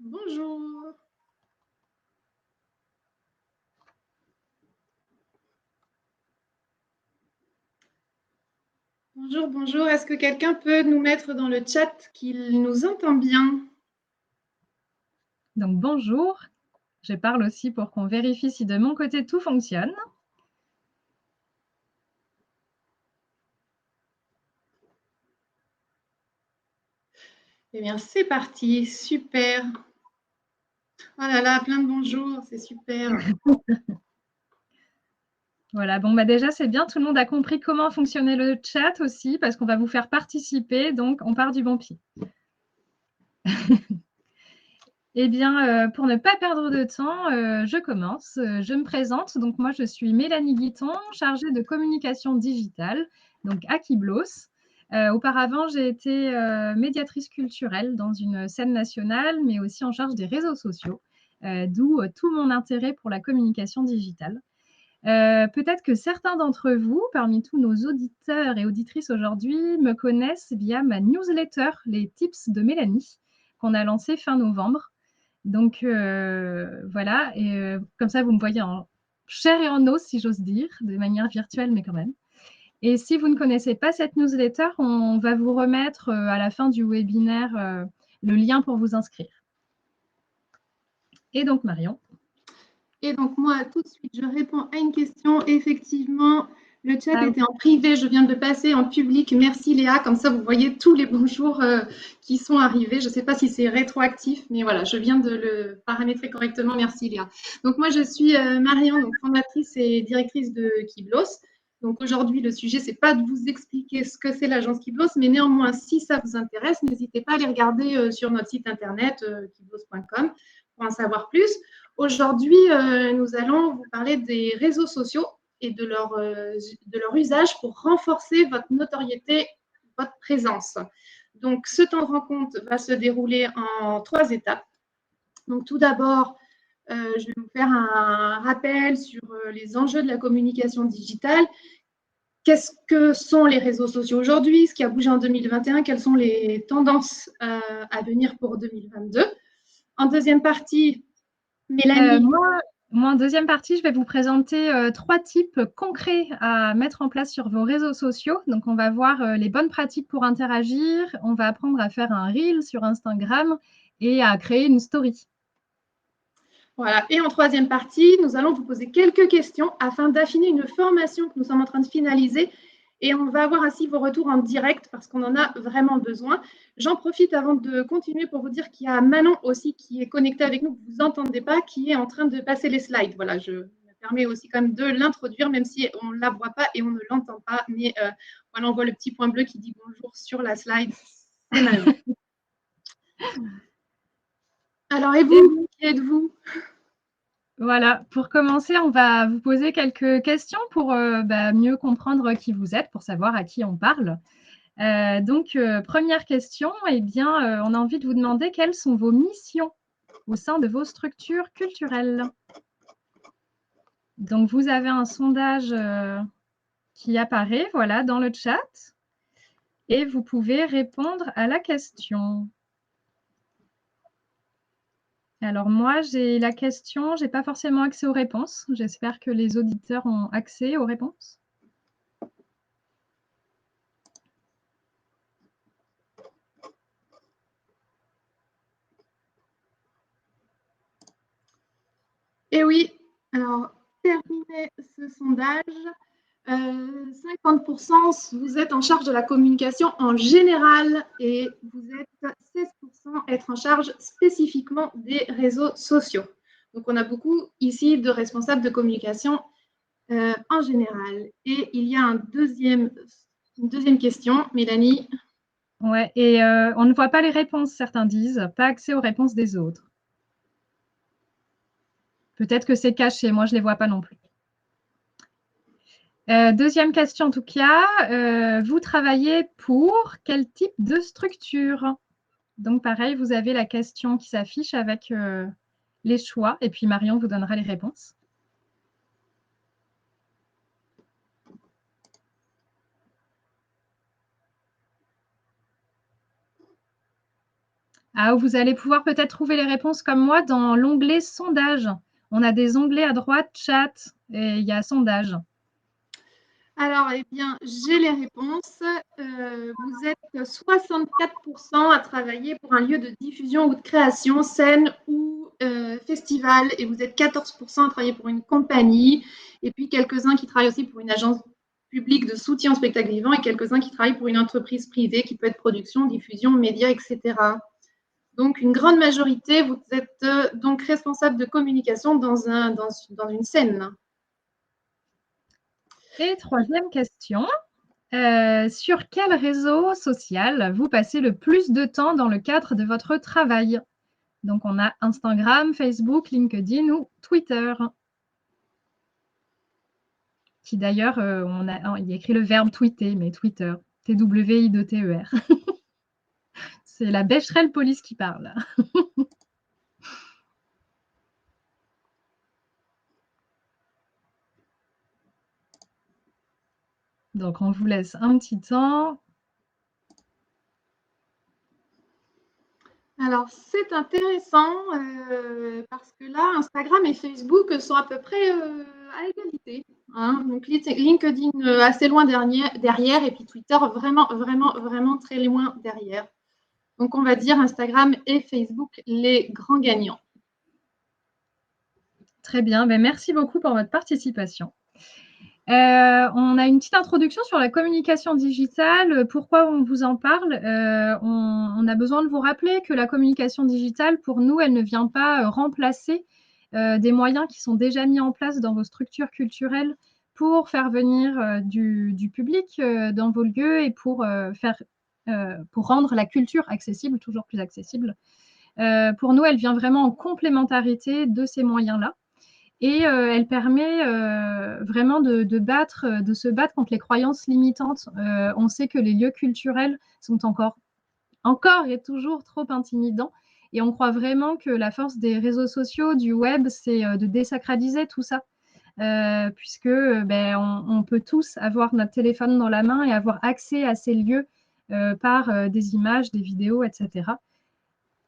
Bonjour. Bonjour, bonjour. Est-ce que quelqu'un peut nous mettre dans le chat qu'il nous entend bien? Donc bonjour, je parle aussi pour qu'on vérifie si de mon côté tout fonctionne. Eh bien, c'est parti, super. Oh là là, plein de bonjours, c'est super. Voilà, bon bah déjà c'est bien, tout le monde a compris comment fonctionnait le chat aussi, parce qu'on va vous faire participer, donc on part du bon pied. Eh bien, pour ne pas perdre de temps, je commence. Je me présente, donc moi je suis Mélanie Guiton, chargée de communication digitale, donc à Kiblos. Auparavant, j'ai été médiatrice culturelle dans une scène nationale, mais aussi en charge des réseaux sociaux, d'où tout mon intérêt pour la communication digitale. Peut-être que certains d'entre vous, parmi tous nos auditeurs et auditrices aujourd'hui, me connaissent via ma newsletter, les tips de Mélanie, qu'on a lancée fin novembre. Donc voilà, et comme ça, vous me voyez en chair et en os, si j'ose dire, de manière virtuelle, mais quand même. Et si vous ne connaissez pas cette newsletter, on va vous remettre à la fin du webinaire le lien pour vous inscrire. Et donc, Marion. Et donc, moi, tout de suite, je réponds à une question. Effectivement, le chat était en privé, je viens de le passer en public. Merci Léa, comme ça, vous voyez tous les bonjours qui sont arrivés. Je ne sais pas si c'est rétroactif, mais voilà, je viens de le paramétrer correctement. Merci Léa. Donc, moi, je suis Marion, donc fondatrice et directrice de Kiblos. Donc, aujourd'hui, le sujet, c'est pas de vous expliquer ce que c'est l'agence Kiblos, mais néanmoins, si ça vous intéresse, n'hésitez pas à aller regarder sur notre site internet kiblos.com pour en savoir plus. Aujourd'hui, nous allons vous parler des réseaux sociaux et de leur usage pour renforcer votre notoriété, votre présence. Donc, ce temps de rencontre va se dérouler en 3 étapes. Donc, tout d'abord, je vais vous faire un rappel sur les enjeux de la communication digitale. Qu'est-ce que sont les réseaux sociaux aujourd'hui? Ce qui a bougé en 2021? Quelles sont les tendances à venir pour 2022? En deuxième partie, Mélanie. Moi, en deuxième partie, je vais vous présenter 3 types concrets à mettre en place sur vos réseaux sociaux. Donc, on va voir les bonnes pratiques pour interagir. On va apprendre à faire un reel sur Instagram et à créer une story. Voilà. Et en troisième partie, nous allons vous poser quelques questions afin d'affiner une formation que nous sommes en train de finaliser. Et on va avoir ainsi vos retours en direct parce qu'on en a vraiment besoin. J'en profite avant de continuer pour vous dire qu'il y a Manon aussi qui est connectée avec nous, que vous n'entendez pas, qui est en train de passer les slides. Voilà, je me permets aussi quand même de l'introduire, même si on ne la voit pas et on ne l'entend pas. Mais voilà, on voit le petit point bleu qui dit bonjour sur la slide. C'est Manon. Alors, et vous, qui êtes-vous? Voilà, pour commencer, on va vous poser quelques questions pour mieux comprendre qui vous êtes, pour savoir à qui on parle. Donc, première question, eh bien, on a envie de vous demander quelles sont vos missions au sein de vos structures culturelles. Donc, vous avez un sondage qui apparaît, voilà, dans le chat, et vous pouvez répondre à la question. Alors moi, j'ai la question, j'ai pas forcément accès aux réponses. J'espère que les auditeurs ont accès aux réponses. Et oui, alors, terminé ce sondage, 50%, vous êtes en charge de la communication en général et vous êtes 16% être en charge spécifiquement des réseaux sociaux. Donc, on a beaucoup ici de responsables de communication en général. Et il y a une deuxième question, Mélanie. Ouais, et on ne voit pas les réponses, certains disent, pas accès aux réponses des autres. Peut-être que c'est caché, moi je ne les vois pas non plus. Deuxième question en tout cas, vous travaillez pour quel type de structure? Donc pareil, vous avez la question qui s'affiche avec les choix et puis Marion vous donnera les réponses. Ah, vous allez pouvoir peut-être trouver les réponses comme moi dans l'onglet sondage. On a des onglets à droite, chat, et il y a sondage. Alors, eh bien, j'ai les réponses. Vous êtes 64% à travailler pour un lieu de diffusion ou de création, scène ou festival, et vous êtes 14% à travailler pour une compagnie, et puis quelques-uns qui travaillent aussi pour une agence publique de soutien au spectacle vivant, et quelques-uns qui travaillent pour une entreprise privée qui peut être production, diffusion, médias, etc. Donc, une grande majorité, vous êtes donc responsable de communication dans une scène. Et troisième question. Sur quel réseau social vous passez le plus de temps dans le cadre de votre travail? Donc, on a Instagram, Facebook, LinkedIn ou Twitter. Qui d'ailleurs, il y a écrit le verbe tweeter, mais Twitter, T-W-I-2-T-E-R. C'est la Becherel Police qui parle. Donc, on vous laisse un petit temps. Alors, c'est intéressant parce que là, Instagram et Facebook sont à peu près à égalité. Hein. Donc, LinkedIn assez loin derrière et puis Twitter vraiment, vraiment, vraiment très loin derrière. Donc, on va dire Instagram et Facebook les grands gagnants. Très bien, ben, merci beaucoup pour votre participation. On a une petite introduction sur la communication digitale. Pourquoi on vous en parle? On a besoin de vous rappeler que la communication digitale, pour nous, elle ne vient pas remplacer des moyens qui sont déjà mis en place dans vos structures culturelles pour faire venir du public dans vos lieux et pour rendre la culture accessible, toujours plus accessible. Pour nous, elle vient vraiment en complémentarité de ces moyens-là. Et elle permet vraiment de se battre contre les croyances limitantes. On sait que les lieux culturels sont encore et toujours trop intimidants. Et on croit vraiment que la force des réseaux sociaux, du web, c'est de désacraliser tout ça. Puisque on peut tous avoir notre téléphone dans la main et avoir accès à ces lieux par des images, des vidéos, etc.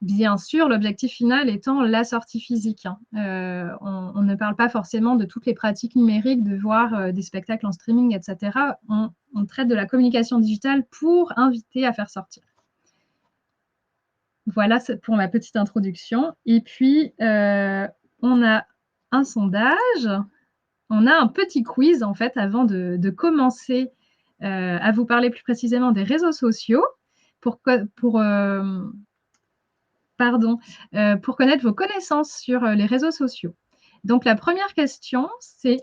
Bien sûr, l'objectif final étant la sortie physique. Hein. On ne parle pas forcément de toutes les pratiques numériques, de voir des spectacles en streaming, etc. On traite de la communication digitale pour inviter à faire sortir. Voilà pour ma petite introduction. Et puis, on a un sondage. On a un petit quiz, en fait, avant de commencer à vous parler plus précisément des réseaux sociaux pour connaître vos connaissances sur les réseaux sociaux. Donc, la première question, c'est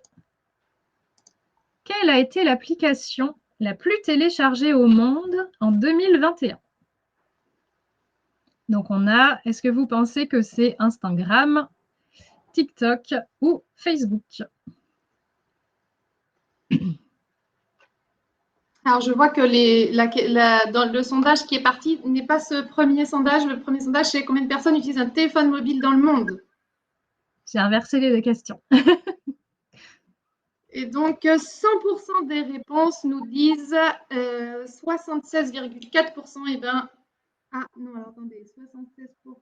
quelle a été l'application la plus téléchargée au monde en 2021? Donc, est-ce que vous pensez que c'est Instagram, TikTok ou Facebook? Alors, je vois que dans le sondage qui est parti n'est pas ce premier sondage. Le premier sondage, c'est combien de personnes utilisent un téléphone mobile dans le monde. J'ai inversé les deux questions. Et donc, 100% des réponses nous disent 76,4%. Eh bien, ah non, alors attendez, 76%.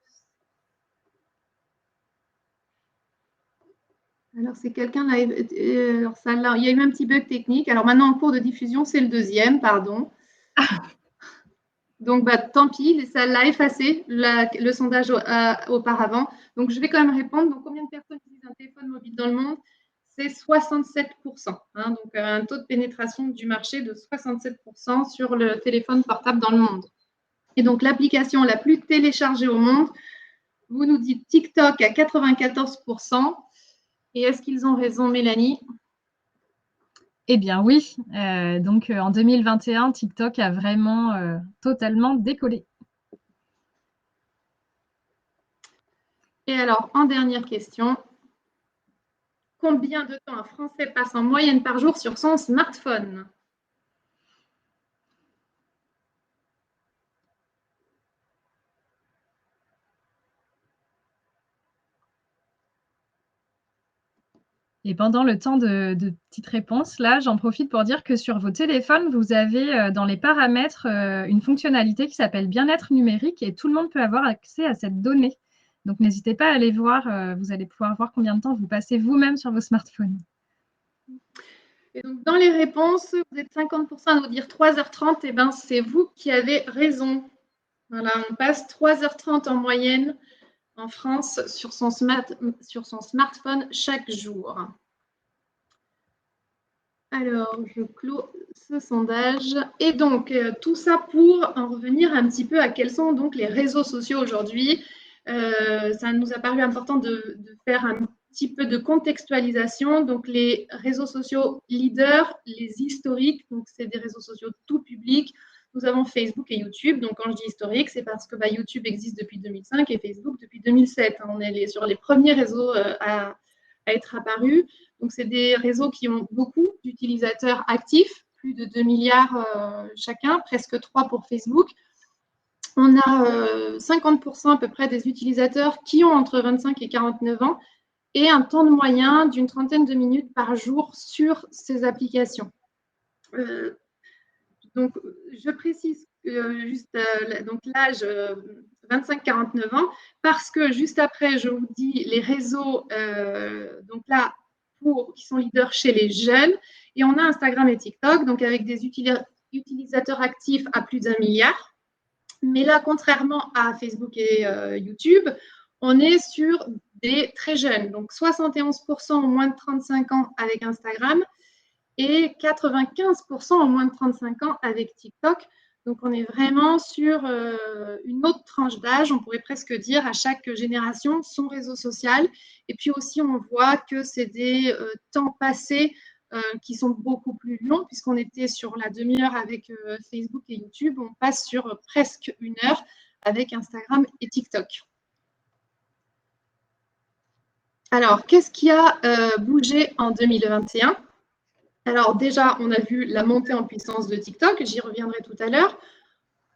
Alors, c'est quelqu'un là. Alors, ça, là, il y a eu un petit bug technique. Alors, maintenant, en cours de diffusion, c'est le deuxième, pardon. Donc, tant pis, ça l'a effacé, le sondage auparavant. Donc, je vais quand même répondre. Donc, combien de personnes utilisent un téléphone mobile dans le monde? C'est 67%. Hein, donc, un taux de pénétration du marché de 67% sur le téléphone portable dans le monde. Et donc, l'application la plus téléchargée au monde, vous nous dites TikTok à 94%. Et est-ce qu'ils ont raison, Mélanie? Eh bien oui, donc en 2021, TikTok a vraiment totalement décollé. Et alors, en dernière question, combien de temps un Français passe en moyenne par jour sur son smartphone? Et pendant le temps de petites réponses, là, j'en profite pour dire que sur vos téléphones, vous avez dans les paramètres une fonctionnalité qui s'appelle bien-être numérique et tout le monde peut avoir accès à cette donnée. Donc, n'hésitez pas à aller voir, vous allez pouvoir voir combien de temps vous passez vous-même sur vos smartphones. Et donc, dans les réponses, vous êtes 50% à nous dire 3h30, et ben c'est vous qui avez raison. Voilà, on passe 3h30 en moyenne en France sur son smartphone chaque jour. Alors, je clôt ce sondage. Et donc, tout ça pour en revenir un petit peu à quels sont donc les réseaux sociaux aujourd'hui. Ça nous a paru important de faire un petit peu de contextualisation. Donc, les réseaux sociaux leaders, les historiques, donc c'est des réseaux sociaux tout public. Nous avons Facebook et YouTube. Donc, quand je dis historique, c'est parce que YouTube existe depuis 2005 et Facebook depuis 2007. On est sur les premiers réseaux à être apparus. Donc, c'est des réseaux qui ont beaucoup d'utilisateurs actifs, plus de 2 milliards chacun, presque 3 pour Facebook. On a 50% à peu près des utilisateurs qui ont entre 25 et 49 ans et un temps de moyen d'une trentaine de minutes par jour sur ces applications. Donc, je précise juste donc l'âge 25-49 ans parce que juste après, je vous dis les réseaux, donc là, qui sont leaders chez les jeunes. Et on a Instagram et TikTok, donc avec des utilisateurs actifs à plus d'1 milliard. Mais là, contrairement à Facebook et YouTube, on est sur des très jeunes. Donc, 71% ont moins de 35 ans avec Instagram et 95% en moins de 35 ans avec TikTok. Donc, on est vraiment sur une autre tranche d'âge, on pourrait presque dire, à chaque génération, son réseau social. Et puis aussi, on voit que c'est des temps passés qui sont beaucoup plus longs, puisqu'on était sur la demi-heure avec Facebook et YouTube, on passe sur presque 1 heure avec Instagram et TikTok. Alors, qu'est-ce qui a bougé en 2021 ? Alors déjà, on a vu la montée en puissance de TikTok, j'y reviendrai tout à l'heure.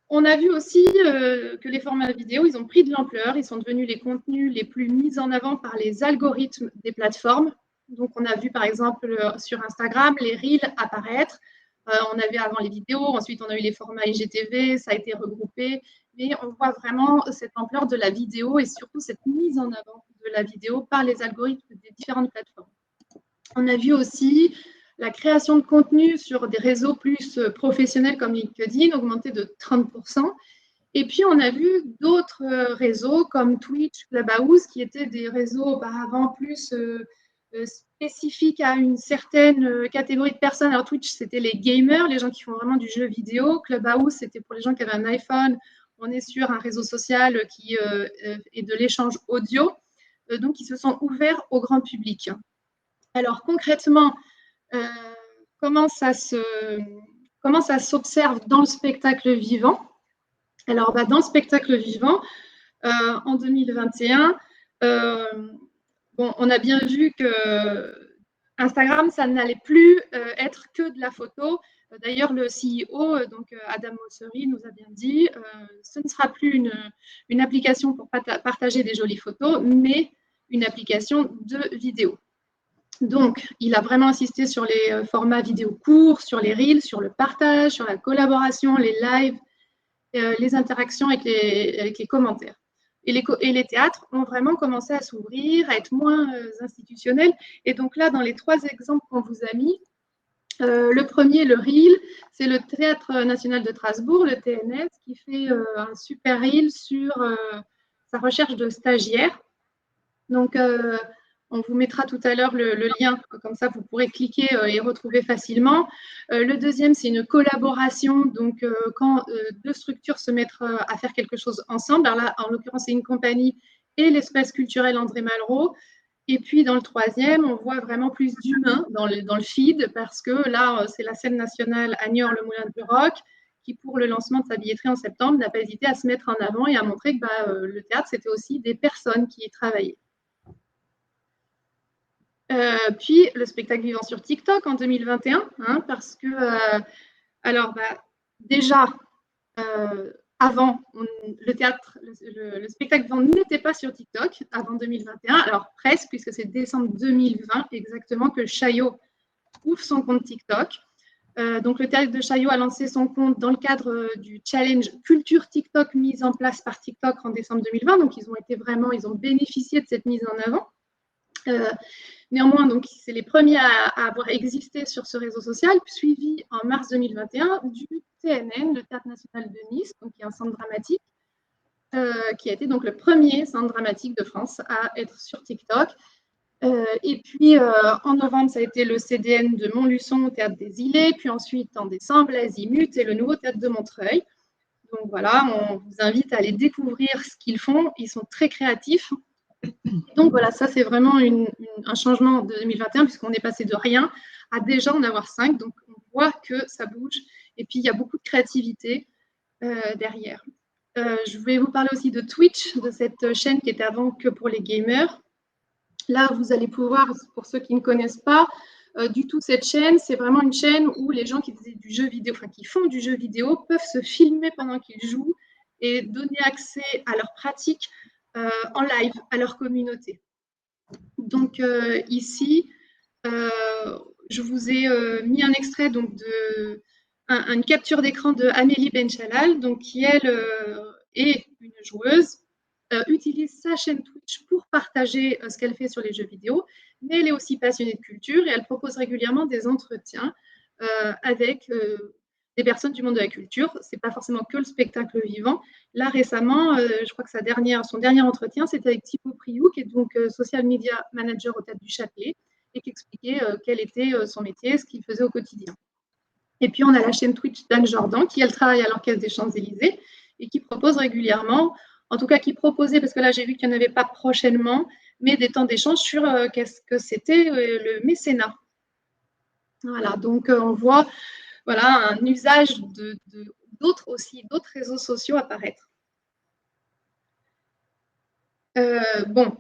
On a vu aussi que les formats vidéo, ils ont pris de l'ampleur, ils sont devenus les contenus les plus mis en avant par les algorithmes des plateformes. Donc, on a vu par exemple sur Instagram les Reels apparaître. On avait avant les vidéos, ensuite on a eu les formats IGTV, ça a été regroupé. Mais on voit vraiment cette ampleur de la vidéo et surtout cette mise en avant de la vidéo par les algorithmes des différentes plateformes. On a vu aussi la création de contenu sur des réseaux plus professionnels comme LinkedIn augmenter de 30%. Et puis, on a vu d'autres réseaux comme Twitch, Clubhouse, qui étaient des réseaux auparavant plus spécifiques à une certaine catégorie de personnes. Alors, Twitch, c'était les gamers, les gens qui font vraiment du jeu vidéo. Clubhouse, c'était pour les gens qui avaient un iPhone. On est sur un réseau social qui est de l'échange audio. Donc, ils se sont ouverts au grand public. Alors, concrètement, comment ça s'observe dans le spectacle vivant? Alors, dans le spectacle vivant, en 2021, on a bien vu que Instagram, ça n'allait plus être que de la photo. D'ailleurs, le CEO, donc Adam Mosseri, nous a bien dit, ce ne sera plus une application pour partager des jolies photos, mais une application de vidéo. Donc, il a vraiment insisté sur les formats vidéo courts, sur les reels, sur le partage, sur la collaboration, les lives, les interactions avec les commentaires. Et les théâtres ont vraiment commencé à s'ouvrir, à être moins institutionnels. Et donc là, dans les 3 exemples qu'on vous a mis, le premier, le reel, c'est le Théâtre national de Strasbourg, le TNS, qui fait un super reel sur sa recherche de stagiaires. Donc, on vous mettra tout à l'heure le lien, comme ça vous pourrez cliquer et retrouver facilement. Le deuxième, c'est une collaboration, donc quand 2 structures se mettent à faire quelque chose ensemble. Alors là, en l'occurrence, c'est une compagnie et l'espace culturel André Malraux. Et puis, dans le troisième, on voit vraiment plus d'humains dans le feed, parce que là, c'est la scène nationale à Niort, le Moulin du Roc, qui, pour le lancement de sa billetterie en septembre, n'a pas hésité à se mettre en avant et à montrer que le théâtre, c'était aussi des personnes qui y travaillaient. Puis le spectacle vivant sur TikTok en 2021, parce que, alors déjà, avant, le spectacle vivant n'était pas sur TikTok avant 2021. Alors presque, puisque c'est décembre 2020 exactement que Chaillot ouvre son compte TikTok. Donc le théâtre de Chaillot a lancé son compte dans le cadre du challenge Culture TikTok mis en place par TikTok en décembre 2020. Donc ils ont bénéficié de cette mise en avant. Néanmoins, donc c'est les premiers à avoir existé sur ce réseau social, suivi en mars 2021 du TNN, le Théâtre National de Nice, donc qui est un centre dramatique, qui a été donc le premier centre dramatique de France à être sur TikTok. Et puis en novembre, ça a été le CDN de Montluçon au Théâtre des Îlets, puis ensuite en décembre, l'Azimut et le nouveau Théâtre de Montreuil. Donc voilà, on vous invite à aller découvrir ce qu'ils font. Ils sont très créatifs. Donc voilà, ça c'est vraiment un changement de 2021 puisqu'on est passé de rien à déjà en avoir 5. Donc on voit que ça bouge et puis il y a beaucoup de créativité derrière. Je vais vous parler aussi de Twitch, de cette chaîne qui était avant que pour les gamers. Là, vous allez pouvoir, pour ceux qui ne connaissent pas du tout cette chaîne, c'est vraiment une chaîne où les gens qui faisaient du jeu vidéo, enfin qui font du jeu vidéo, peuvent se filmer pendant qu'ils jouent et donner accès à leurs pratiques en live à leur communauté. Donc ici, je vous ai mis un extrait donc une capture d'écran de Amélie Benchalal, donc qui elle est une joueuse, utilise sa chaîne Twitch pour partager ce qu'elle fait sur les jeux vidéo, mais elle est aussi passionnée de culture et elle propose régulièrement des entretiens avec des personnes du monde de la culture. C'est pas forcément que le spectacle vivant. Là, récemment, je crois que son dernier entretien, c'était avec Thibaut Priou, qui est donc social media manager au Théâtre du Châtelet, et qui expliquait quel était son métier, ce qu'il faisait au quotidien. Et puis, on a la chaîne Twitch d'Anne Jordan, qui, elle, travaille à l'Orchestre des Champs-Élysées, et qui propose régulièrement, en tout cas qui proposait, parce que là, j'ai vu qu'il n'y en avait pas prochainement, mais des temps d'échange sur qu'est-ce que c'était le mécénat. Voilà, donc on voit un usage d'autres réseaux sociaux apparaître. Bon,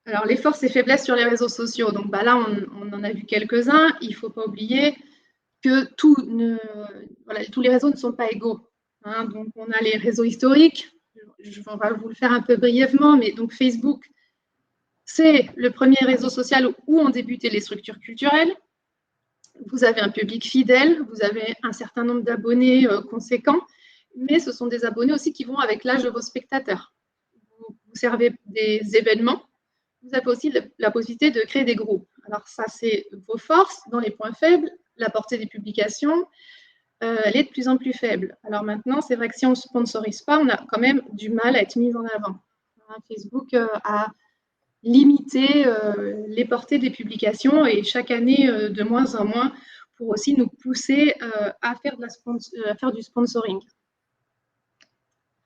alors les forces et faiblesses sur les réseaux sociaux. Donc là, on en a vu quelques-uns. Il ne faut pas oublier que tous les réseaux ne sont pas égaux. Hein. Donc on a les réseaux historiques. On va vous le faire un peu brièvement, mais donc Facebook, c'est le premier réseau social où ont débuté les structures culturelles. Vous avez un public fidèle, vous avez un certain nombre d'abonnés conséquents, mais ce sont des abonnés aussi qui vont avec l'âge de vos spectateurs. Vous servez des événements, vous avez aussi la possibilité de créer des groupes. Alors ça, c'est vos forces. Dans les points faibles, la portée des publications, elle est de plus en plus faible. Alors maintenant, c'est vrai que si on ne sponsorise pas, on a quand même du mal à être mis en avant. Facebook a limité les portées des publications et chaque année de moins en moins pour aussi nous pousser à faire du sponsoring.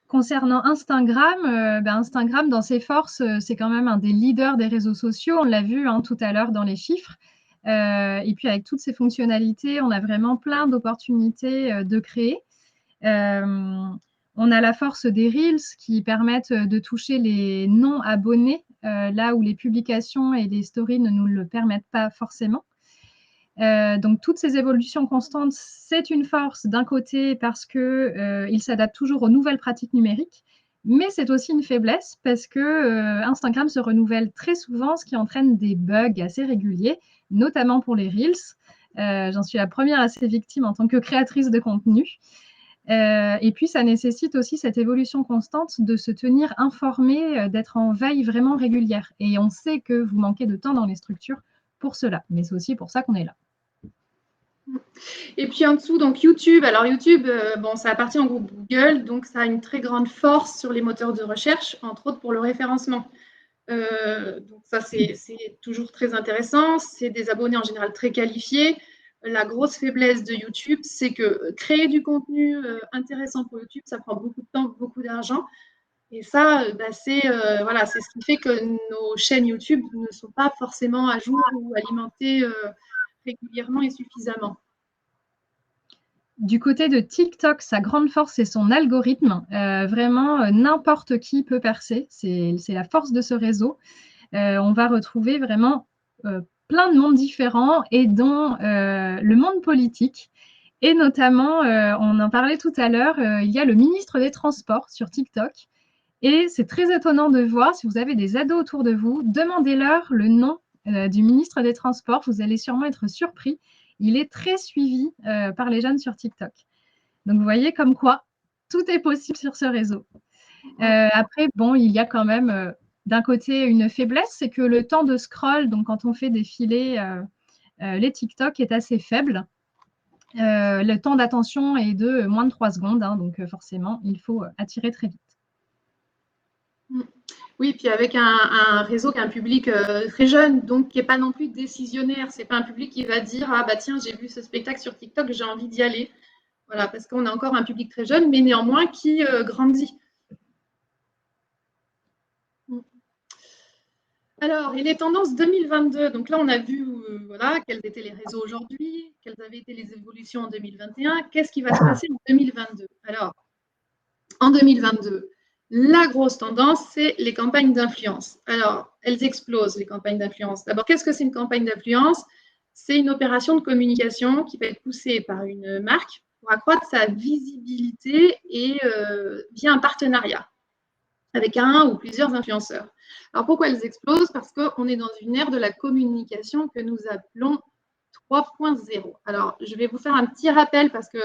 Concernant Instagram, Instagram, dans ses forces, c'est quand même un des leaders des réseaux sociaux. On l'a vu tout à l'heure dans les chiffres. Et puis, avec toutes ces fonctionnalités, on a vraiment plein d'opportunités de créer. On a la force des Reels qui permettent de toucher les non-abonnés, là où les publications et les stories ne nous le permettent pas forcément. Donc, toutes ces évolutions constantes, c'est une force d'un côté parce qu'il s'adapte toujours aux nouvelles pratiques numériques, mais c'est aussi une faiblesse parce que Instagram se renouvelle très souvent, ce qui entraîne des bugs assez réguliers, notamment pour les Reels. J'en suis la première assez victime en tant que créatrice de contenu. Et puis, ça nécessite aussi cette évolution constante de se tenir informé, d'être en veille vraiment régulière. Et on sait que vous manquez de temps dans les structures pour cela, mais c'est aussi pour ça qu'on est là. Et puis en dessous, donc YouTube. Alors YouTube, ça appartient au groupe Google, donc ça a une très grande force sur les moteurs de recherche, entre autres pour le référencement. Donc ça, c'est toujours très intéressant. C'est des abonnés en général très qualifiés. La grosse faiblesse de YouTube, c'est que créer du contenu intéressant pour YouTube, ça prend beaucoup de temps, beaucoup d'argent. Et ça, c'est ce qui fait que nos chaînes YouTube ne sont pas forcément à jour ou alimentées régulièrement et suffisamment. Du côté de TikTok, sa grande force, c'est son algorithme. Vraiment, n'importe qui peut percer. C'est la force de ce réseau. On va retrouver vraiment plein de mondes différents et dont le monde politique Et notamment, on en parlait tout à l'heure, il y a le ministre des Transports sur TikTok. Et c'est très étonnant de voir, si vous avez des ados autour de vous, demandez-leur le nom du ministre des Transports. Vous allez sûrement être surpris. Il est très suivi par les jeunes sur TikTok. Donc, vous voyez comme quoi tout est possible sur ce réseau. Après, bon, il y a quand même d'un côté une faiblesse, c'est que le temps de scroll, donc quand on fait défiler les TikTok, est assez faible. Le temps d'attention est de moins de 3 secondes, hein, donc forcément, il faut attirer très vite. Oui, puis avec un réseau qui a un public très jeune, donc qui n'est pas non plus décisionnaire. C'est pas un public qui va dire ah bah tiens j'ai vu ce spectacle sur TikTok, j'ai envie d'y aller. Voilà, parce qu'on a encore un public très jeune, mais néanmoins qui grandit. Alors, et les tendances 2022. Donc là, on a vu voilà, quels étaient les réseaux aujourd'hui, quelles avaient été les évolutions en 2021. Qu'est-ce qui va se passer en 2022? Alors, en 2022, la grosse tendance, c'est les campagnes d'influence. Alors, elles explosent, les campagnes d'influence. D'abord, qu'est-ce que c'est une campagne d'influence? C'est une opération de communication qui va être poussée par une marque pour accroître sa visibilité et via un partenariat avec un ou plusieurs influenceurs. Alors, pourquoi elles explosent? Parce qu'on est dans une ère de la communication que nous appelons 3.0. Alors, je vais vous faire un petit rappel parce que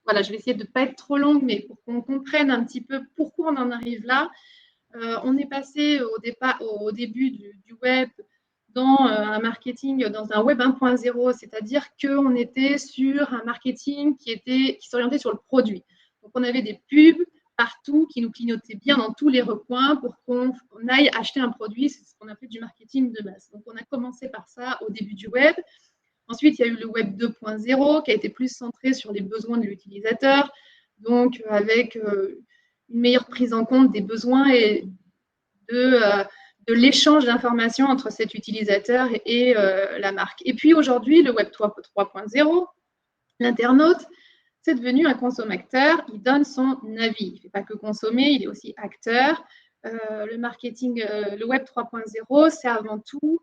voilà, je vais essayer de ne pas être trop longue, mais pour qu'on comprenne un petit peu pourquoi on en arrive là. On est passé au début du web dans un marketing, dans un web 1.0, c'est-à-dire qu'on était sur un marketing qui s'orientait sur le produit. Donc, on avait des pubs partout qui nous clignotaient bien dans tous les recoins pour qu'on aille acheter un produit. C'est ce qu'on appelle du marketing de masse. Donc, on a commencé par ça au début du web. Ensuite, il y a eu le web 2.0 qui a été plus centré sur les besoins de l'utilisateur, donc avec une meilleure prise en compte des besoins et de l'échange d'informations entre cet utilisateur et la marque. Et puis aujourd'hui, le web 3.0, l'internaute, c'est devenu un consommateur, il donne son avis. Il ne fait pas que consommer, il est aussi acteur. Le marketing, le web 3.0, c'est avant tout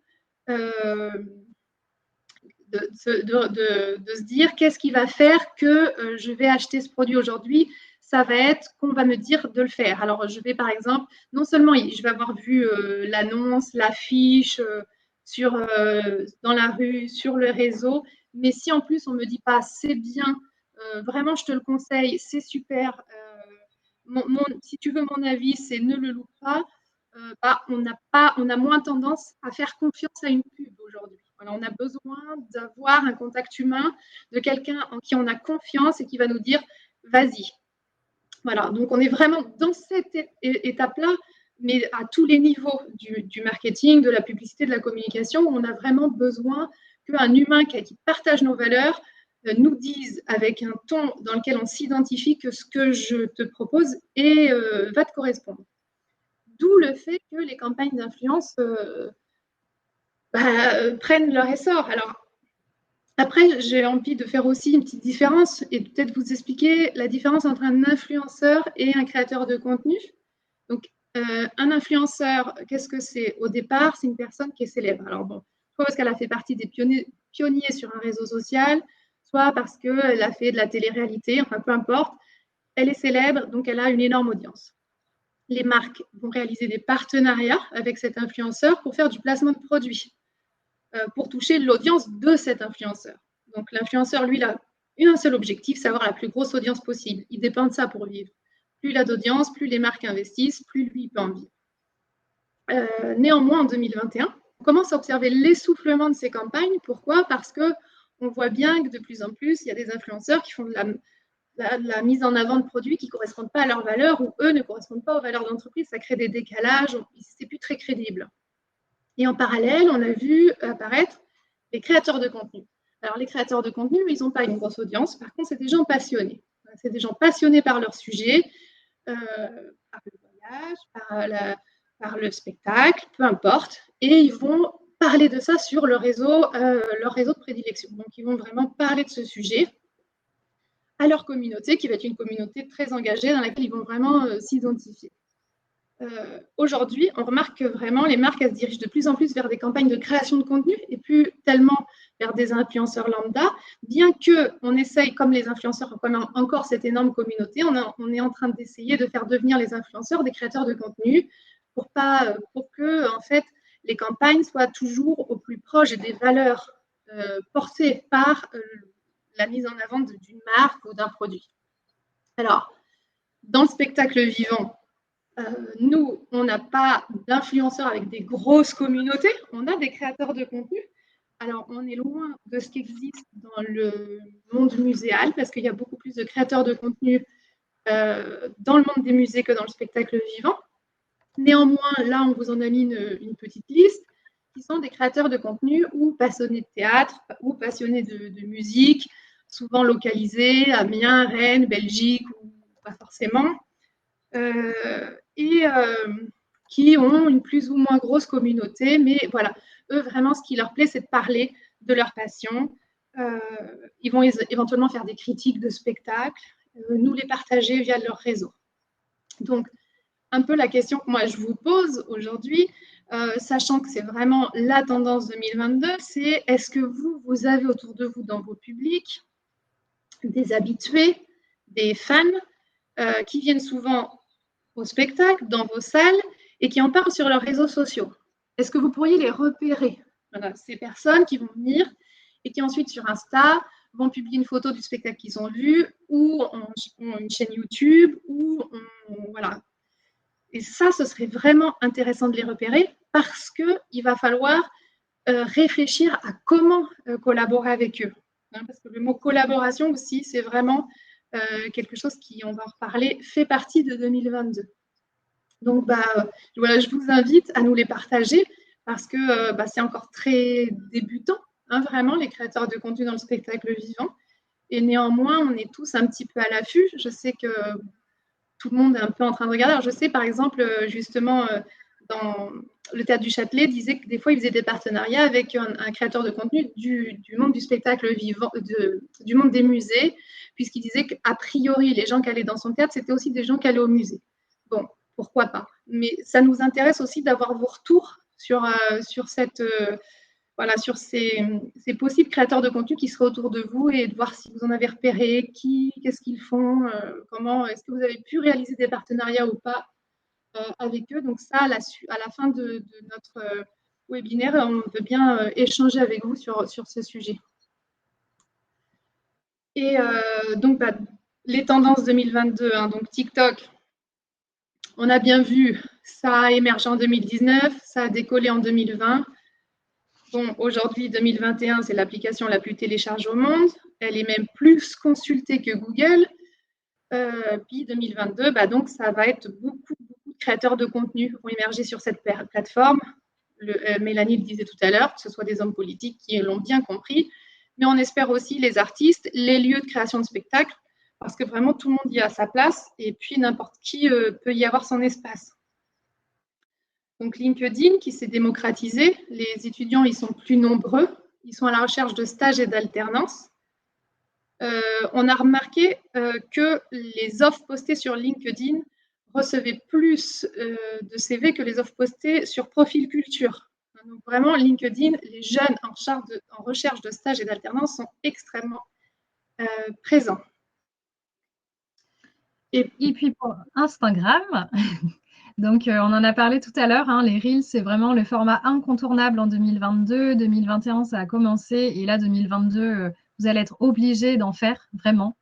de se dire qu'est-ce qui va faire que je vais acheter ce produit aujourd'hui. Ça va être qu'on va me dire de le faire. Alors, je vais par exemple, non seulement je vais avoir vu l'annonce, l'affiche dans la rue, sur le réseau, mais si en plus on me dit pas c'est bien, vraiment je te le conseille, c'est super, si tu veux mon avis, c'est ne le loupe pas. Bah, on a moins tendance à faire confiance à une pub aujourd'hui. Voilà, on a besoin d'avoir un contact humain, de quelqu'un en qui on a confiance et qui va nous dire vas-y. Voilà, donc on est vraiment dans cette étape-là, mais à tous les niveaux du marketing, de la publicité, de la communication, où on a vraiment besoin qu'un humain qui partage nos valeurs nous dise avec un ton dans lequel on s'identifie que ce que je te propose va te correspondre. D'où le fait que les campagnes d'influence prennent leur essor. Alors, après, j'ai envie de faire aussi une petite différence et peut-être vous expliquer la différence entre un influenceur et un créateur de contenu. Donc, un influenceur, qu'est-ce que c'est? Au départ, c'est une personne qui est célèbre. Alors bon, soit parce qu'elle a fait partie des pionniers sur un réseau social, soit parce qu'elle a fait de la télé-réalité, enfin peu importe. Elle est célèbre, donc elle a une énorme audience. Les marques vont réaliser des partenariats avec cet influenceur pour faire du placement de produits, pour toucher l'audience de cet influenceur. Donc l'influenceur, lui, il a un seul objectif, c'est avoir la plus grosse audience possible. Il dépend de ça pour vivre. Plus il a d'audience, plus les marques investissent, plus lui, il peut en vivre. Néanmoins, en 2021, on commence à observer l'essoufflement de ces campagnes. Pourquoi? Parce qu'on voit bien que de plus en plus, il y a des influenceurs qui font de la mise en avant de produits qui ne correspondent pas à leurs valeurs ou eux ne correspondent pas aux valeurs d'entreprise. Ça crée des décalages, c'est plus très crédible. Et en parallèle, on a vu apparaître les créateurs de contenu. Alors, les créateurs de contenu, ils n'ont pas une grosse audience. Par contre, c'est des gens passionnés. C'est des gens passionnés par leur sujet, par le voyage, par le spectacle, peu importe. Et ils vont parler de ça sur leur réseau de prédilection. Donc, ils vont vraiment parler de ce sujet à leur communauté, qui va être une communauté très engagée, dans laquelle ils vont vraiment s'identifier. aujourd'hui, on remarque que vraiment les marques, elles se dirigent de plus en plus vers des campagnes de création de contenu et plus tellement vers des influenceurs lambda, bien qu'on essaye, comme les influenceurs ont encore cette énorme communauté, on est en train d'essayer de faire devenir les influenceurs des créateurs de contenu pour que, en fait, les campagnes soient toujours au plus proche des valeurs portées par la mise en avant d'une marque ou d'un produit. Alors, dans le spectacle vivant, nous, on n'a pas d'influenceurs avec des grosses communautés, on a des créateurs de contenu. Alors, on est loin de ce qui existe dans le monde muséal, parce qu'il y a beaucoup plus de créateurs de contenu dans le monde des musées que dans le spectacle vivant. Néanmoins, là, on vous en a mis une petite liste, qui sont des créateurs de contenu ou passionnés de théâtre, ou passionnés de musique, souvent localisés, Amiens, Rennes, Belgique, ou pas forcément. Et qui ont une plus ou moins grosse communauté, mais voilà, eux, vraiment, ce qui leur plaît, c'est de parler de leur passion. Ils vont éventuellement faire des critiques de spectacles, nous les partager via leur réseau. Donc, un peu la question que moi je vous pose aujourd'hui, sachant que c'est vraiment la tendance 2022, c'est est-ce que vous avez autour de vous dans vos publics des habitués, des fans qui viennent souvent au spectacle, dans vos salles, et qui en parlent sur leurs réseaux sociaux. Est-ce que vous pourriez les repérer? Voilà, ces personnes qui vont venir et qui ensuite sur Insta vont publier une photo du spectacle qu'ils ont vu, ou ont une chaîne YouTube, ou voilà. Et ça, ce serait vraiment intéressant de les repérer parce qu'il va falloir réfléchir à comment collaborer avec eux. Hein, parce que le mot collaboration aussi, c'est vraiment quelque chose qui, on va en reparler, fait partie de 2022. Donc, voilà, je vous invite à nous les partager parce que c'est encore très débutant, hein, vraiment, les créateurs de contenu dans le spectacle vivant. Et néanmoins, on est tous un petit peu à l'affût. Je sais que tout le monde est un peu en train de regarder. Alors, je sais, par exemple, justement, dans le Théâtre du Châtelet, disait que des fois, il faisait des partenariats avec un créateur de contenu du monde du spectacle vivant, du monde des musées, puisqu'il disait qu'a priori, les gens qui allaient dans son théâtre, c'était aussi des gens qui allaient au musée. Bon, pourquoi pas. Mais ça nous intéresse aussi d'avoir vos retours sur cette... voilà, sur ces possibles créateurs de contenu qui seraient autour de vous et de voir si vous en avez repéré, qu'est-ce qu'ils font, comment, est-ce que vous avez pu réaliser des partenariats ou pas avec eux. Donc ça, à la fin de notre webinaire, on peut bien échanger avec vous sur ce sujet. Et donc, les tendances 2022, hein, donc TikTok, on a bien vu, ça a émergé en 2019, ça a décollé en 2020. Bon, aujourd'hui, 2021, c'est l'application la plus téléchargée au monde. Elle est même plus consultée que Google. Puis 2022, donc ça va être beaucoup de créateurs de contenu qui vont émerger sur cette plateforme. Mélanie le disait tout à l'heure, que ce soit des hommes politiques qui l'ont bien compris, mais on espère aussi les artistes, les lieux de création de spectacles, parce que vraiment tout le monde y a sa place, et puis n'importe qui peut y avoir son espace. Donc LinkedIn qui s'est démocratisé, les étudiants ils sont plus nombreux, ils sont à la recherche de stages et d'alternance. On a remarqué que les offres postées sur LinkedIn recevaient plus de CV que les offres postées sur Profil Culture. Donc vraiment, LinkedIn, les jeunes en recherche de stages et d'alternance sont extrêmement présents. Et puis pour Instagram, donc on en a parlé tout à l'heure, hein, les Reels, c'est vraiment le format incontournable en 2022. 2021, ça a commencé et là, 2022, vous allez être obligé d'en faire, vraiment.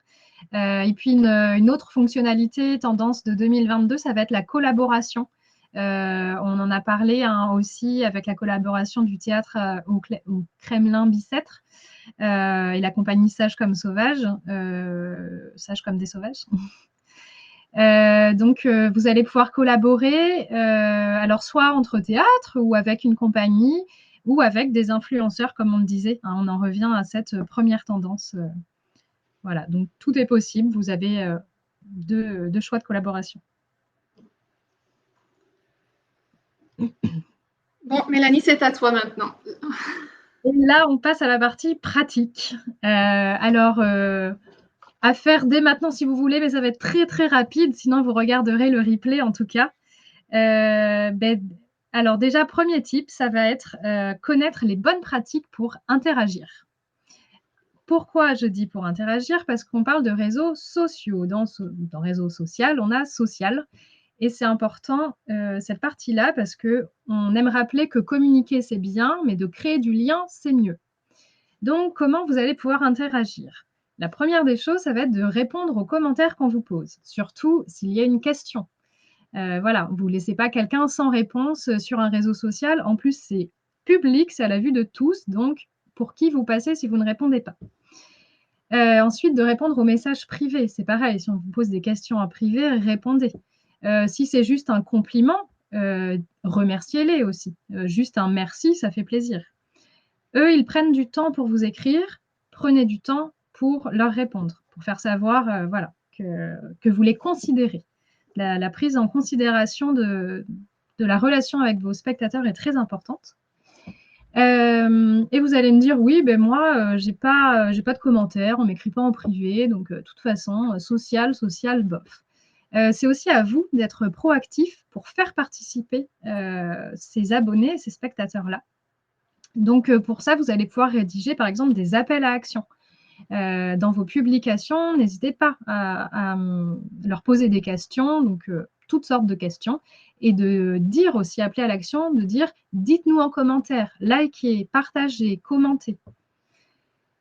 Et puis une autre fonctionnalité, tendance de 2022, ça va être la collaboration. On en a parlé aussi avec la collaboration du théâtre au Kremlin Bicêtre et la compagnie Sage comme Sauvage, Sage comme des Sauvages. Donc, vous allez pouvoir collaborer, alors soit entre théâtres ou avec une compagnie ou avec des influenceurs, comme on le disait. Hein, on en revient à cette première tendance. Voilà, donc tout est possible. Vous avez deux choix de collaboration. Bon, Mélanie, c'est à toi maintenant. Et là, on passe à la partie pratique. Alors, à faire dès maintenant si vous voulez, mais ça va être très très rapide, sinon vous regarderez le replay en tout cas. Ben, alors déjà, premier tip, ça va être connaître les bonnes pratiques pour interagir. Pourquoi je dis pour interagir? Parce qu'on parle de réseaux sociaux. Dans réseau social, on a social. Et c'est important, cette partie-là, parce qu'on aime rappeler que communiquer, c'est bien, mais de créer du lien, c'est mieux. Donc, comment vous allez pouvoir interagir? La première des choses, ça va être de répondre aux commentaires qu'on vous pose, surtout s'il y a une question. Voilà, vous ne laissez pas quelqu'un sans réponse sur un réseau social. En plus, c'est public, c'est à la vue de tous, donc pour qui vous passez si vous ne répondez pas? Ensuite, de répondre aux messages privés, c'est pareil, si on vous pose des questions en privé, répondez. Si c'est juste un compliment, remerciez-les aussi. Juste un merci, ça fait plaisir. Eux, ils prennent du temps pour vous écrire, prenez du temps pour leur répondre, pour faire savoir, voilà, que vous les considérez. La prise en considération de la relation avec vos spectateurs est très importante. Et vous allez me dire: «Oui, ben moi, j'ai pas de commentaires, on m'écrit pas en privé, donc de toute façon, social, bof». C'est aussi à vous d'être proactif pour faire participer, ces abonnés, ces spectateurs-là. Donc pour ça, vous allez pouvoir rédiger, par exemple, des appels à action. Dans vos publications, n'hésitez pas à leur poser des questions, donc toutes sortes de questions, et de dire aussi, appeler à l'action, de dire: «Dites-nous en commentaire, likez, partagez, commentez».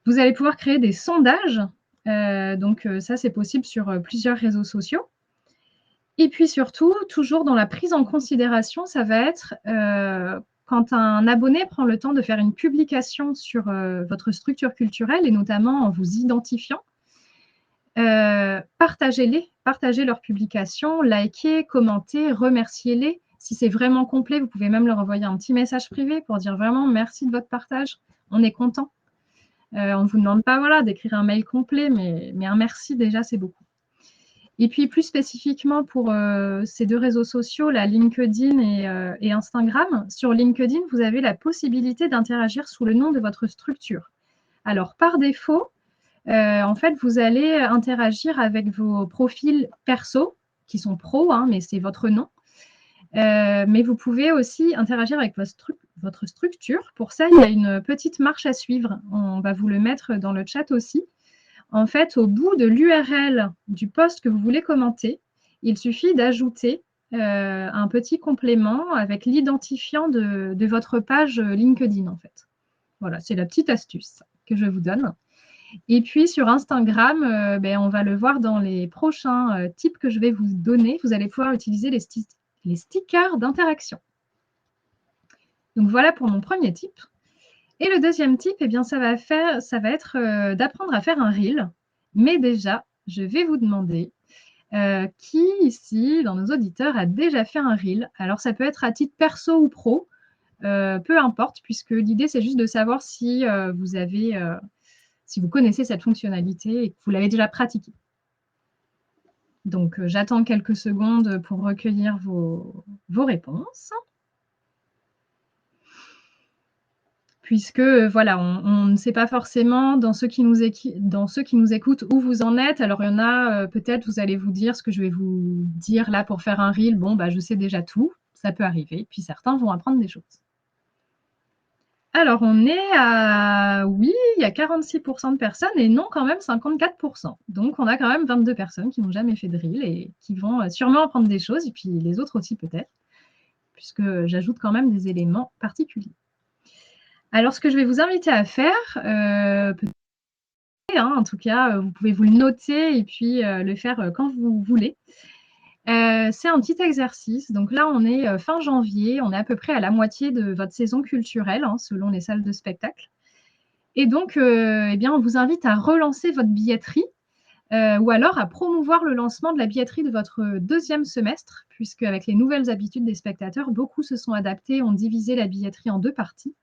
Vous allez pouvoir créer des sondages, donc ça, c'est possible sur plusieurs réseaux sociaux. Et puis surtout, toujours dans la prise en considération, ça va être quand un abonné prend le temps de faire une publication sur votre structure culturelle, et notamment en vous identifiant, partagez-les, partagez leurs publications, likez, commentez, remerciez-les. Si c'est vraiment complet, vous pouvez même leur envoyer un petit message privé pour dire vraiment merci de votre partage, on est content. On ne vous demande pas, voilà, d'écrire un mail complet, mais un merci déjà, c'est beaucoup. Et puis plus spécifiquement pour ces deux réseaux sociaux, là, LinkedIn et Instagram. Sur LinkedIn, vous avez la possibilité d'interagir sous le nom de votre structure. Alors par défaut, en fait, vous allez interagir avec vos profils perso, qui sont pro, hein, mais c'est votre nom. Mais vous pouvez aussi interagir avec votre structure. Pour ça, il y a une petite marche à suivre. On va vous le mettre dans le chat aussi. En fait, au bout de l'URL du post que vous voulez commenter, il suffit d'ajouter un petit complément avec l'identifiant de votre page LinkedIn, en fait. Voilà, c'est la petite astuce que je vous donne. Et puis sur Instagram, on va le voir dans les prochains tips que je vais vous donner. Vous allez pouvoir utiliser les stickers d'interaction. Donc voilà pour mon premier tip. Et le deuxième tip, eh bien, ça va être d'apprendre à faire un reel. Mais déjà, je vais vous demander qui ici, dans nos auditeurs, a déjà fait un reel. Alors ça peut être à titre perso ou pro, peu importe, puisque l'idée c'est juste de savoir si si vous connaissez cette fonctionnalité et que vous l'avez déjà pratiquée. Donc j'attends quelques secondes pour recueillir vos réponses. Puisque voilà, on ne sait pas forcément dans ceux qui nous écoutent où vous en êtes. Alors il y en a, peut-être vous allez vous dire ce que je vais vous dire là pour faire un reel, bon bah je sais déjà tout, ça peut arriver, puis certains vont apprendre des choses. Alors on est à oui, il y a 46% de personnes et non quand même 54%. Donc on a quand même 22 personnes qui n'ont jamais fait de reel et qui vont sûrement apprendre des choses, et puis les autres aussi peut-être, puisque j'ajoute quand même des éléments particuliers. Alors, ce que je vais vous inviter à faire, peut-être, hein, en tout cas, vous pouvez vous le noter et puis le faire quand vous voulez. C'est un petit exercice. Donc là, on est fin janvier, on est à peu près à la moitié de votre saison culturelle, hein, selon les salles de spectacle. Et donc, eh bien, on vous invite à relancer votre billetterie ou alors à promouvoir le lancement de la billetterie de votre deuxième semestre, puisque avec les nouvelles habitudes des spectateurs, beaucoup se sont adaptés, ont divisé la billetterie en deux parties.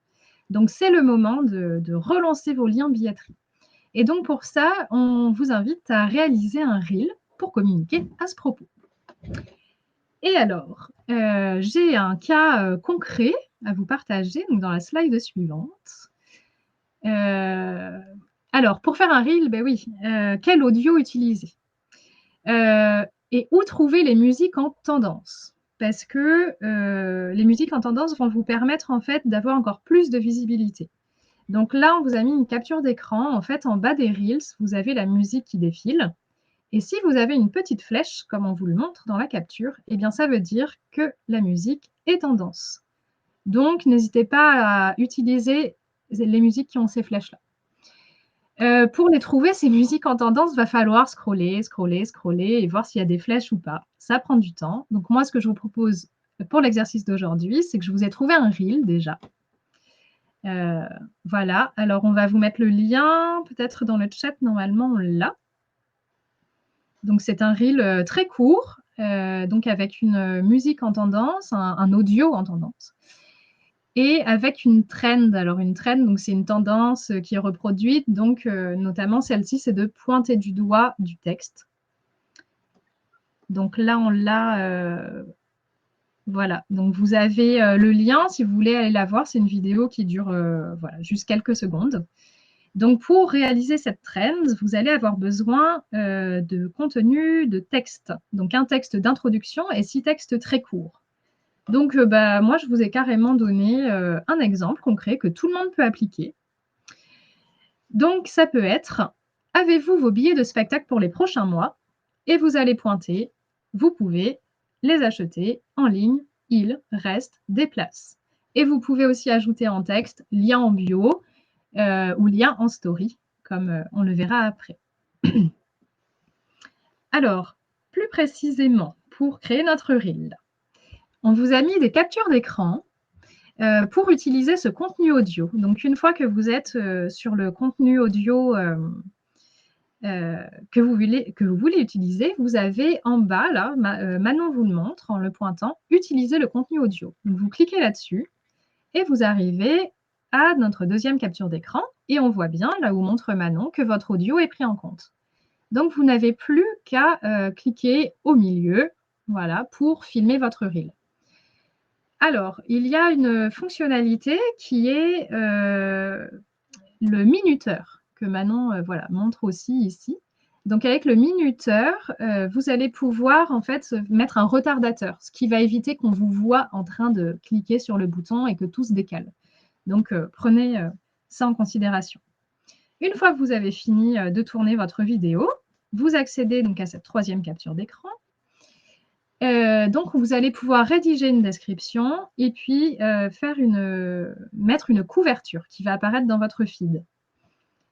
Donc, c'est le moment de relancer vos liens billetterie. Et donc, pour ça, on vous invite à réaliser un reel pour communiquer à ce propos. Et alors, j'ai un cas concret à vous partager, donc dans la slide suivante. Alors, pour faire un reel, ben oui, quel audio utiliser et où trouver les musiques en tendance? parce que les musiques en tendance vont vous permettre en fait d'avoir encore plus de visibilité. Donc là, on vous a mis une capture d'écran. En fait, en bas des Reels, vous avez la musique qui défile. Et si vous avez une petite flèche, comme on vous le montre dans la capture, eh bien ça veut dire que la musique est tendance. Donc, n'hésitez pas à utiliser les musiques qui ont ces flèches-là. Pour les trouver, ces musiques en tendance, il va falloir scroller et voir s'il y a des flèches ou pas. Ça prend du temps. Donc moi, ce que je vous propose pour l'exercice d'aujourd'hui, c'est que je vous ai trouvé un reel déjà. Voilà, alors on va vous mettre le lien peut-être dans le chat, normalement on l'a. Donc c'est un reel très court, donc avec une musique en tendance, un audio en tendance. Et avec une trend. Alors une trend, donc c'est une tendance qui est reproduite, donc notamment celle-ci, c'est de pointer du doigt du texte. Donc là, on l'a. Voilà, donc vous avez le lien, si vous voulez aller la voir, c'est une vidéo qui dure voilà, juste quelques secondes. Donc pour réaliser cette trend, vous allez avoir besoin de contenu, de texte. Donc un texte d'introduction et 6 textes très courts. Donc, moi, je vous ai carrément donné un exemple concret que tout le monde peut appliquer. Donc, ça peut être « Avez-vous vos billets de spectacle pour les prochains mois ?» Et vous allez pointer « Vous pouvez les acheter en ligne, il reste des places. » Et vous pouvez aussi ajouter en texte « Lien en bio » ou « Lien en story », comme on le verra après. Alors, plus précisément, pour créer notre reel, on vous a mis des captures d'écran pour utiliser ce contenu audio. Donc, une fois que vous êtes sur le contenu audio que vous voulez utiliser, vous avez en bas, là, Manon vous le montre en le pointant, « Utiliser le contenu audio ». Donc, vous cliquez là-dessus et vous arrivez à notre deuxième capture d'écran et on voit bien, là où montre Manon, que votre audio est pris en compte. Donc, vous n'avez plus qu'à cliquer au milieu, voilà, pour filmer votre reel. Alors, il y a une fonctionnalité qui est le minuteur, que Manon voilà, montre aussi ici. Donc, avec le minuteur, vous allez pouvoir en fait mettre un retardateur, ce qui va éviter qu'on vous voit en train de cliquer sur le bouton et que tout se décale. Donc, prenez ça en considération. Une fois que vous avez fini de tourner votre vidéo, vous accédez donc à cette troisième capture d'écran. Donc, vous allez pouvoir rédiger une description et puis mettre une couverture qui va apparaître dans votre feed.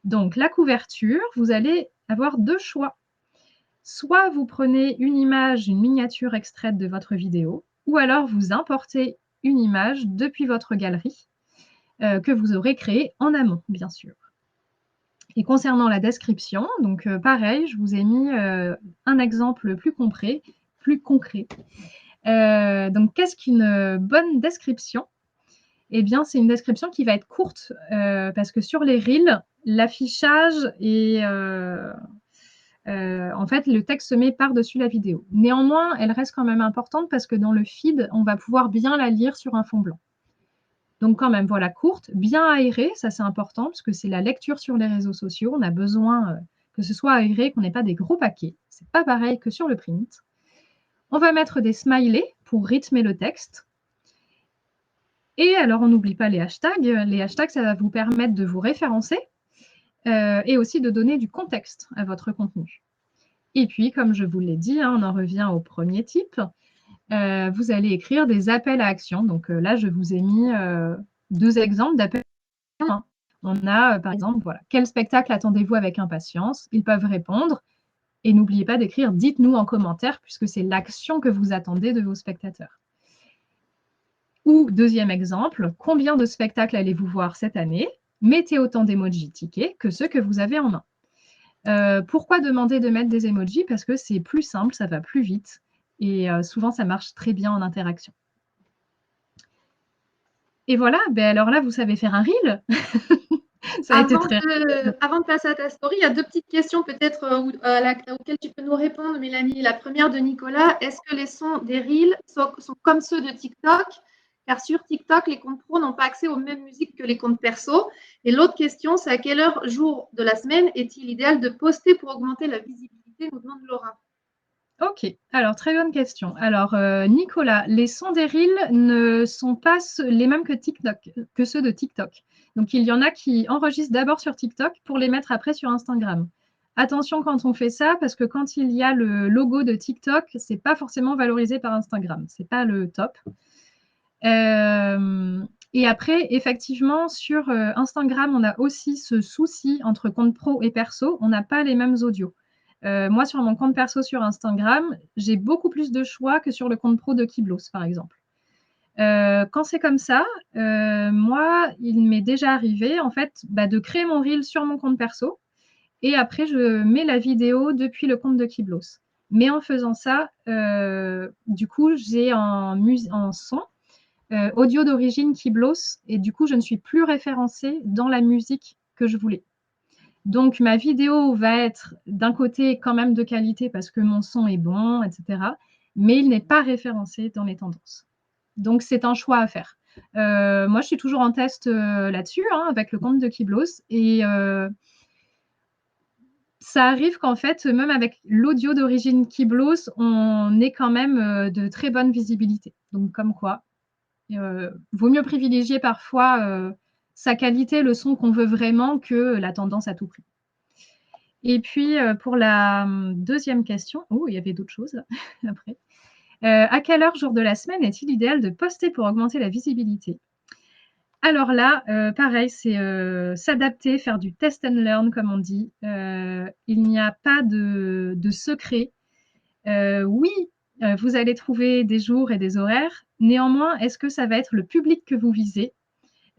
Donc, la couverture, vous allez avoir 2 choix. Soit vous prenez une image, une miniature extraite de votre vidéo, ou alors vous importez une image depuis votre galerie que vous aurez créée en amont, bien sûr. Et concernant la description, donc pareil, je vous ai mis un exemple plus concret. Donc, qu'est-ce qu'une bonne description? Eh bien, c'est une description qui va être courte parce que sur les reels, l'affichage est… en fait, le texte se met par-dessus la vidéo. Néanmoins, elle reste quand même importante parce que dans le feed, on va pouvoir bien la lire sur un fond blanc. Donc quand même, voilà, courte, bien aérée, ça c'est important parce que c'est la lecture sur les réseaux sociaux. On a besoin que ce soit aéré, qu'on n'ait pas des gros paquets. C'est pas pareil que sur le print. On va mettre des smileys pour rythmer le texte. Et alors, on n'oublie pas les hashtags. Les hashtags, ça va vous permettre de vous référencer et aussi de donner du contexte à votre contenu. Et puis, comme je vous l'ai dit, hein, on en revient au premier type. Vous allez écrire des appels à action. Donc là, je vous ai mis 2 exemples d'appels à action. On a, par exemple, voilà, quel spectacle attendez-vous avec impatience? Ils peuvent répondre. Et n'oubliez pas d'écrire « Dites-nous en commentaire » puisque c'est l'action que vous attendez de vos spectateurs. Ou, deuxième exemple, combien de spectacles allez-vous voir cette année? Mettez autant d'emojis tickets que ceux que vous avez en main. Pourquoi demander de mettre des emojis? Parce que c'est plus simple, ça va plus vite. Et souvent, ça marche très bien en interaction. Et voilà, alors là, vous savez faire un reel. Ça a été très… Avant de passer à ta story, il y a 2 petites questions peut-être auxquelles tu peux nous répondre, Mélanie. La première de Nicolas, est-ce que les sons des reels sont comme ceux de TikTok? Car sur TikTok, les comptes pro n'ont pas accès aux mêmes musiques que les comptes perso. Et l'autre question, c'est à quelle heure, jour de la semaine, est-il idéal de poster pour augmenter la visibilité, nous demande Laura. Ok, alors très bonne question. Alors Nicolas, les sons des Reels ne sont pas les mêmes que TikTok, que ceux de TikTok. Donc il y en a qui enregistrent d'abord sur TikTok pour les mettre après sur Instagram. Attention quand on fait ça, parce que quand il y a le logo de TikTok, c'est pas forcément valorisé par Instagram. C'est pas le top. Et après, effectivement, sur Instagram, on a aussi ce souci entre compte pro et perso. On n'a pas les mêmes audios. Moi, sur mon compte perso sur Instagram, j'ai beaucoup plus de choix que sur le compte pro de Kiblos, par exemple. Quand c'est comme ça, moi, il m'est déjà arrivé, en fait, de créer mon reel sur mon compte perso et après, je mets la vidéo depuis le compte de Kiblos. Mais en faisant ça, du coup, j'ai en son audio d'origine Kiblos et du coup, je ne suis plus référencée dans la musique que je voulais. Donc, ma vidéo va être d'un côté quand même de qualité parce que mon son est bon, etc. Mais il n'est pas référencé dans les tendances. Donc, c'est un choix à faire. Moi, je suis toujours en test là-dessus, avec le compte de Kiblos. Et ça arrive qu'en fait, même avec l'audio d'origine Kiblos, on ait quand même de très bonne visibilité. Donc, comme quoi, vaut mieux privilégier parfois sa qualité, le son qu'on veut vraiment, que la tendance à tout prix. Et puis, pour la deuxième question, oh, il y avait d'autres choses là, après. À quelle heure, jour de la semaine, est-il idéal de poster pour augmenter la visibilité? Alors là, pareil, c'est s'adapter, faire du test and learn, comme on dit. Il n'y a pas de secret. Oui, vous allez trouver des jours et des horaires. Néanmoins, est-ce que ça va être le public que vous visez?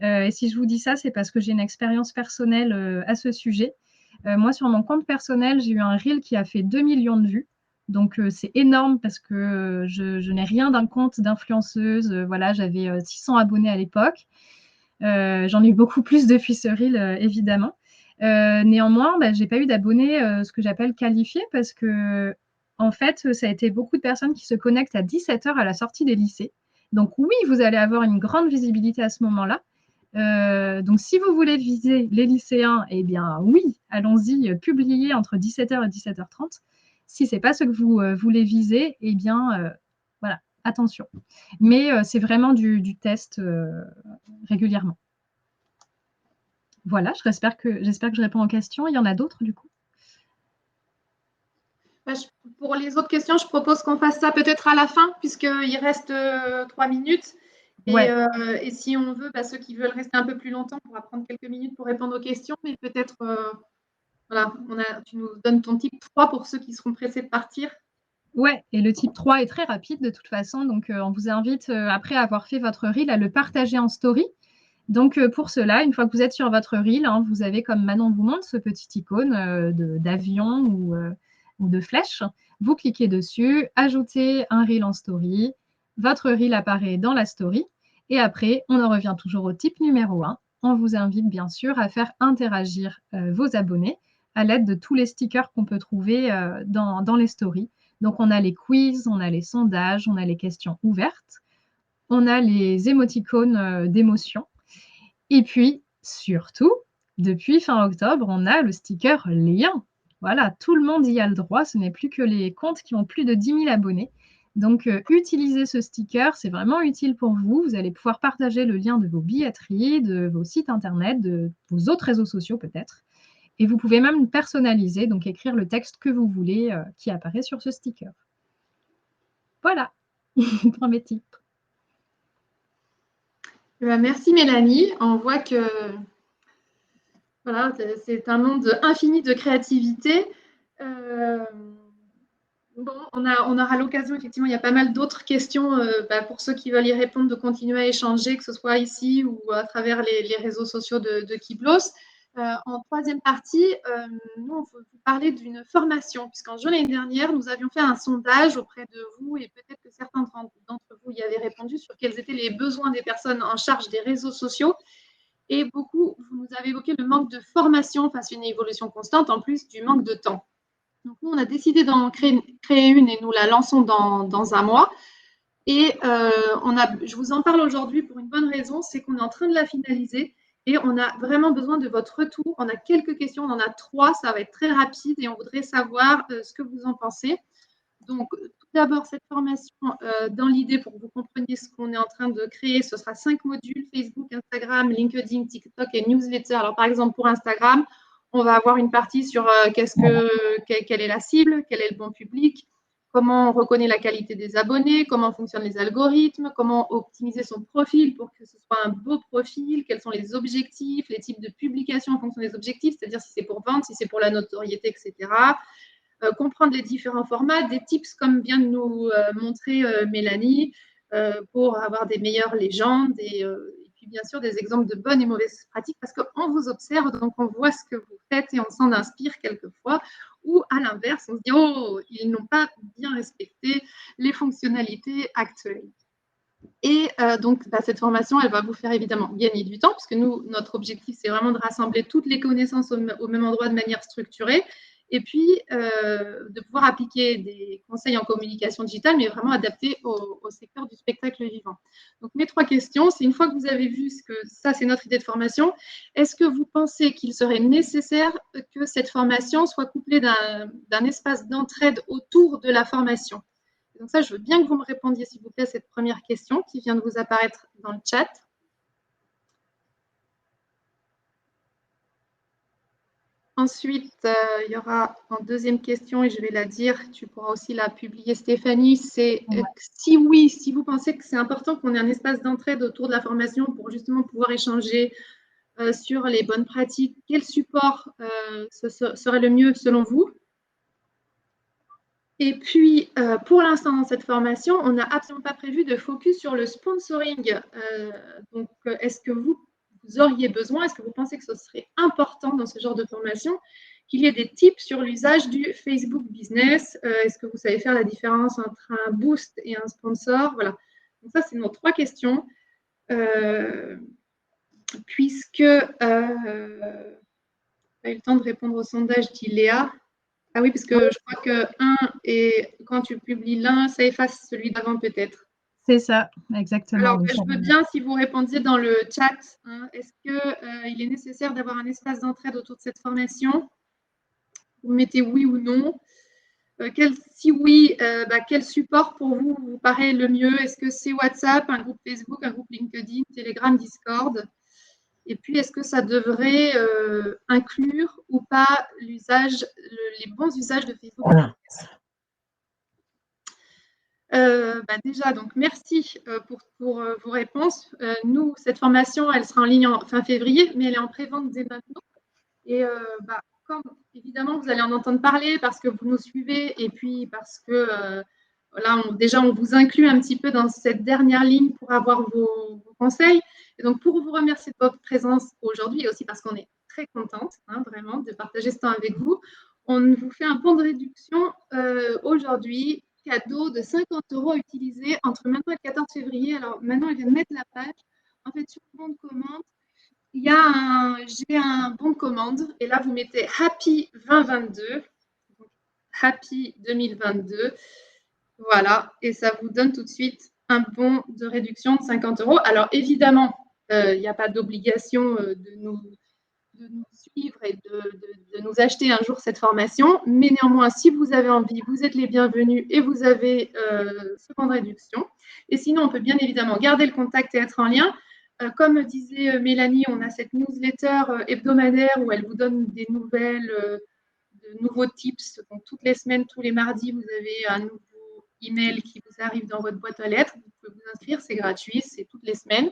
Et si je vous dis ça, c'est parce que j'ai une expérience personnelle à ce sujet. Moi, sur mon compte personnel, j'ai eu un reel qui a fait 2 millions de vues. Donc, c'est énorme parce que je n'ai rien d'un compte d'influenceuse. Voilà, j'avais 600 abonnés à l'époque. J'en ai eu beaucoup plus depuis ce reel, évidemment. Néanmoins, je n'ai pas eu d'abonnés, ce que j'appelle qualifiés, parce que, en fait, ça a été beaucoup de personnes qui se connectent à 17h à la sortie des lycées. Donc oui, vous allez avoir une grande visibilité à ce moment-là. Donc si vous voulez viser les lycéens, eh bien oui, allons-y, publiez entre 17h et 17h30. Si ce n'est pas ce que vous voulez viser, eh bien voilà, attention. Mais c'est vraiment du test régulièrement. Voilà, j'espère que je réponds aux questions. Il y en a d'autres du coup? Pour les autres questions, je propose qu'on fasse ça peut-être à la fin, puisqu'il reste 3 minutes. Ouais. Et si on veut, ceux qui veulent rester un peu plus longtemps, on pourra prendre quelques minutes pour répondre aux questions. Mais peut-être, voilà, tu nous donnes ton type 3 pour ceux qui seront pressés de partir. Ouais, et le type 3 est très rapide de toute façon. Donc, on vous invite, après avoir fait votre reel, à le partager en story. Donc, pour cela, une fois que vous êtes sur votre reel, vous avez, comme Manon vous montre, ce petit icône d'avion ou de flèche. Vous cliquez dessus, ajoutez un reel en story. Votre reel apparaît dans la story. Et après, on en revient toujours au type numéro 1. On vous invite bien sûr à faire interagir vos abonnés à l'aide de tous les stickers qu'on peut trouver dans les stories. Donc, on a les quiz, on a les sondages, on a les questions ouvertes, on a les émoticônes d'émotion. Et puis, surtout, depuis fin octobre, on a le sticker lien. Voilà, tout le monde y a le droit. Ce n'est plus que les comptes qui ont plus de 10 000 abonnés. Donc, utilisez ce sticker, c'est vraiment utile pour vous. Vous allez pouvoir partager le lien de vos billetteries, de vos sites internet, de vos autres réseaux sociaux peut-être. Et vous pouvez même personnaliser, donc écrire le texte que vous voulez qui apparaît sur ce sticker. Voilà, pour mes tips. Merci Mélanie. On voit que voilà, c'est un monde infini de créativité. Bon, on aura l'occasion, effectivement, il y a pas mal d'autres questions pour ceux qui veulent y répondre, de continuer à échanger, que ce soit ici ou à travers les réseaux sociaux de Kiblos. En troisième partie, nous, on veut vous parler d'une formation, puisqu'en juin l'année dernière, nous avions fait un sondage auprès de vous et peut-être que certains d'entre vous y avaient répondu sur quels étaient les besoins des personnes en charge des réseaux sociaux. Et beaucoup, vous nous avez évoqué le manque de formation face à une évolution constante, en plus du manque de temps. Donc, nous, on a décidé d'en créer une et nous la lançons dans un mois. Et je vous en parle aujourd'hui pour une bonne raison, c'est qu'on est en train de la finaliser et on a vraiment besoin de votre retour. On a quelques questions, on en a 3, ça va être très rapide et on voudrait savoir ce que vous en pensez. Donc, tout d'abord, cette formation, dans l'idée, pour que vous compreniez ce qu'on est en train de créer, ce sera 5 modules, Facebook, Instagram, LinkedIn, TikTok et newsletter. Alors, par exemple, pour Instagram, on va avoir une partie sur quelle est la cible, quel est le bon public, comment on reconnaît la qualité des abonnés, comment fonctionnent les algorithmes, comment optimiser son profil pour que ce soit un beau profil, quels sont les objectifs, les types de publications en fonction des objectifs, c'est-à-dire si c'est pour vendre, si c'est pour la notoriété, etc. Comprendre les différents formats, des tips comme vient de nous montrer Mélanie pour avoir des meilleures légendes et puis bien sûr des exemples de bonnes et mauvaises pratiques parce qu'on vous observe, donc on voit ce que vous faites et on s'en inspire quelquefois. Ou à l'inverse, on se dit « Oh, ils n'ont pas bien respecté les fonctionnalités actuelles ». Et donc, cette formation, elle va vous faire évidemment gagner du temps, puisque nous, notre objectif, c'est vraiment de rassembler toutes les connaissances au même endroit de manière structurée, et puis de pouvoir appliquer des conseils en communication digitale, mais vraiment adaptés au secteur du spectacle vivant. Donc, mes 3 questions, c'est une fois que vous avez vu que ça, c'est notre idée de formation, est-ce que vous pensez qu'il serait nécessaire que cette formation soit couplée d'un espace d'entraide autour de la formation ? Donc ça, je veux bien que vous me répondiez, s'il vous plaît, à cette première question qui vient de vous apparaître dans le chat. Ensuite, il y aura en deuxième question, et je vais la dire, tu pourras aussi la publier, Stéphanie, c'est si oui, si vous pensez que c'est important qu'on ait un espace d'entraide autour de la formation pour justement pouvoir échanger sur les bonnes pratiques, quel support serait le mieux selon vous ? Et puis, pour l'instant, dans cette formation, on n'a absolument pas prévu de focus sur le sponsoring. Donc, est-ce que vous auriez besoin, est-ce que vous pensez que ce serait important dans ce genre de formation qu'il y ait des tips sur l'usage du Facebook Business? Est-ce que vous savez faire la différence entre un boost et un sponsor? Voilà. Donc, ça, c'est nos 3 questions. Puisque pas eu le temps de répondre au sondage, dit Léa. Ah oui, parce que je crois que quand tu publies l'un, ça efface celui d'avant peut-être. C'est ça, exactement. Alors, je veux bien si vous répondiez dans le chat. Est-ce qu'il est nécessaire d'avoir un espace d'entraide autour de cette formation? Vous mettez oui ou non. Si oui, quel support pour vous vous paraît le mieux? Est-ce que c'est WhatsApp, un groupe Facebook, un groupe LinkedIn, Telegram, Discord? Et puis, est-ce que ça devrait inclure ou pas les bons usages de Facebook? Déjà, donc merci pour vos réponses. Nous, cette formation, elle sera en ligne fin février, mais elle est en pré-vente dès maintenant. Et comme évidemment, vous allez en entendre parler parce que vous nous suivez et puis parce que là, déjà, on vous inclut un petit peu dans cette dernière ligne pour avoir vos conseils. Et donc, pour vous remercier de votre présence aujourd'hui et aussi parce qu'on est très contente, vraiment, de partager ce temps avec vous, on vous fait un bon de réduction aujourd'hui, cadeau de 50 € utilisés entre maintenant et le 14 février. Alors, maintenant, il vient de mettre la page. En fait, sur le bon de commande, j'ai un bon de commande et là, vous mettez Happy 2022, Happy 2022. Voilà, et ça vous donne tout de suite un bon de réduction de 50 €. Alors, évidemment, il n'y a pas d'obligation de nous suivre et de nous acheter un jour cette formation, mais néanmoins, si vous avez envie, vous êtes les bienvenus et vous avez ce bon de réduction. Et sinon, on peut bien évidemment garder le contact et être en lien. Comme disait Mélanie, on a cette newsletter hebdomadaire où elle vous donne des nouvelles, de nouveaux tips. Donc, toutes les semaines, tous les mardis, vous avez un nouveau email qui vous arrive dans votre boîte aux lettres. Vous pouvez vous inscrire, c'est gratuit, c'est toutes les semaines.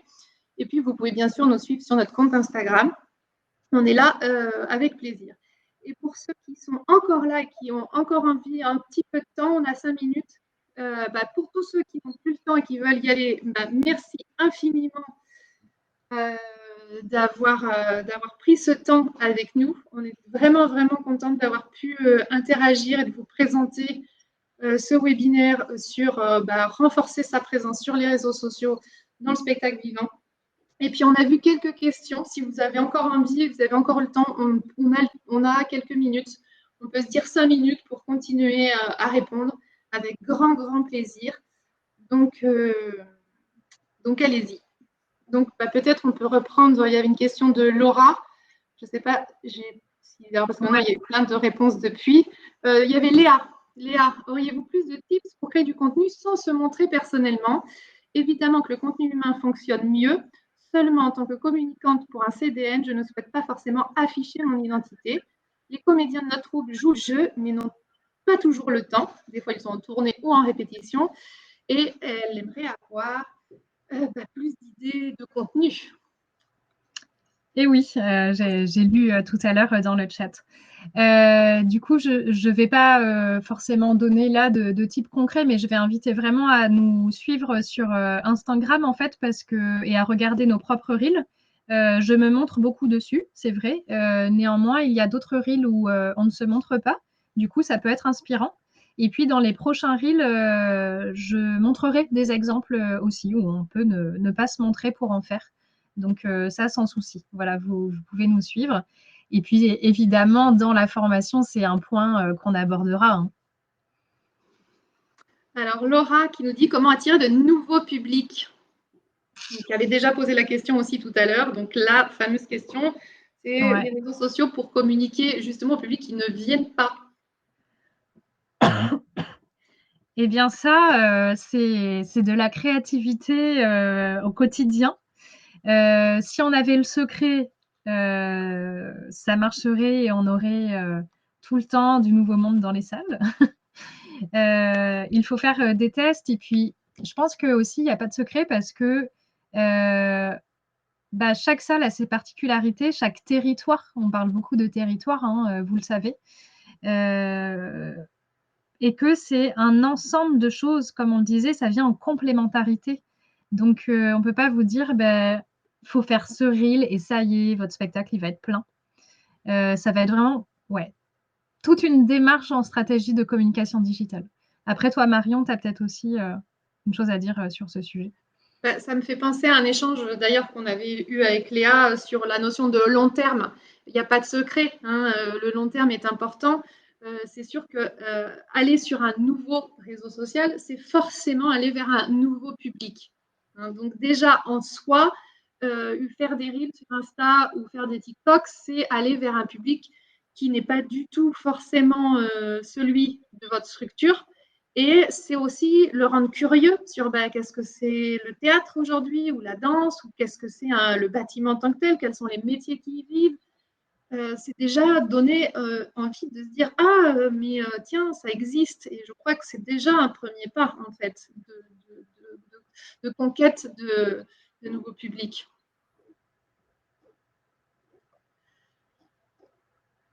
Et puis, vous pouvez bien sûr nous suivre sur notre compte Instagram. On est là avec plaisir. Et pour ceux qui sont encore là et qui ont encore envie, un petit peu de temps, on a 5 minutes. Pour tous ceux qui n'ont plus le temps et qui veulent y aller, merci infiniment d'avoir pris ce temps avec nous. On est vraiment, vraiment contente d'avoir pu interagir et de vous présenter ce webinaire sur renforcer sa présence sur les réseaux sociaux dans le spectacle vivant. Et puis, on a vu quelques questions. Si vous avez encore envie, vous avez encore le temps, on a quelques minutes. On peut se dire 5 minutes pour continuer à répondre avec grand, grand plaisir. Donc allez-y. Donc, peut-être on peut reprendre. Il y avait une question de Laura. Je ne sais pas, parce que maintenant, il y a eu plein de réponses depuis. Il y avait Léa Léa, auriez-vous plus de tips pour créer du contenu sans se montrer personnellement? Évidemment que le contenu humain fonctionne mieux. Seulement, en tant que communicante pour un CDN, je ne souhaite pas forcément afficher mon identité. Les comédiens de notre troupe jouent le jeu, mais n'ont pas toujours le temps. Des fois, ils sont en tournée ou en répétition. Et elle aimerait avoir plus d'idées de contenu. Et oui, j'ai lu tout à l'heure dans le chat. Du coup, je ne vais pas forcément donner là de type concret, mais je vais inviter vraiment à nous suivre sur Instagram en fait, et à regarder nos propres reels. Je me montre beaucoup dessus, c'est vrai. Néanmoins, il y a d'autres reels où on ne se montre pas. Du coup, ça peut être inspirant. Et puis, dans les prochains reels, je montrerai des exemples aussi où on peut ne pas se montrer pour en faire. Donc, ça, sans souci. Voilà, vous pouvez nous suivre. Et puis, évidemment, dans la formation, c'est un point qu'on abordera. Hein. Alors, Laura qui nous dit comment attirer de nouveaux publics. Donc, elle avait déjà posé la question aussi tout à l'heure. Donc, la fameuse question, c'est les réseaux sociaux pour communiquer justement au public qui ne viennent pas. Eh bien, ça, c'est de la créativité au quotidien. Si on avait le secret, ça marcherait et on aurait tout le temps du nouveau monde dans les salles. Il faut faire des tests et puis je pense que aussi il n'y a pas de secret parce que chaque salle a ses particularités, chaque territoire, on parle beaucoup de territoire, hein, vous le savez, et que c'est un ensemble de choses, comme on le disait, ça vient en complémentarité. Donc on ne peut pas vous dire, faut faire ce reel et ça y est, votre spectacle il va être plein. Ça va être vraiment, toute une démarche en stratégie de communication digitale. Après, toi, Marion, tu as peut-être aussi une chose à dire sur ce sujet. Ça me fait penser à un échange d'ailleurs qu'on avait eu avec Léa sur la notion de long terme. Il n'y a pas de secret, hein, le long terme est important. C'est sûr que aller sur un nouveau réseau social, c'est forcément aller vers un nouveau public. Hein, donc déjà en soi, faire des reels sur Insta ou faire des TikToks, c'est aller vers un public qui n'est pas du tout forcément celui de votre structure. Et c'est aussi le rendre curieux sur qu'est-ce que c'est le théâtre aujourd'hui ou la danse ou qu'est-ce que c'est le bâtiment en tant que tel, quels sont les métiers qui y vivent. C'est déjà donner envie de se dire ah mais tiens ça existe et je crois que c'est déjà un premier pas en fait de conquête de nouveaux publics.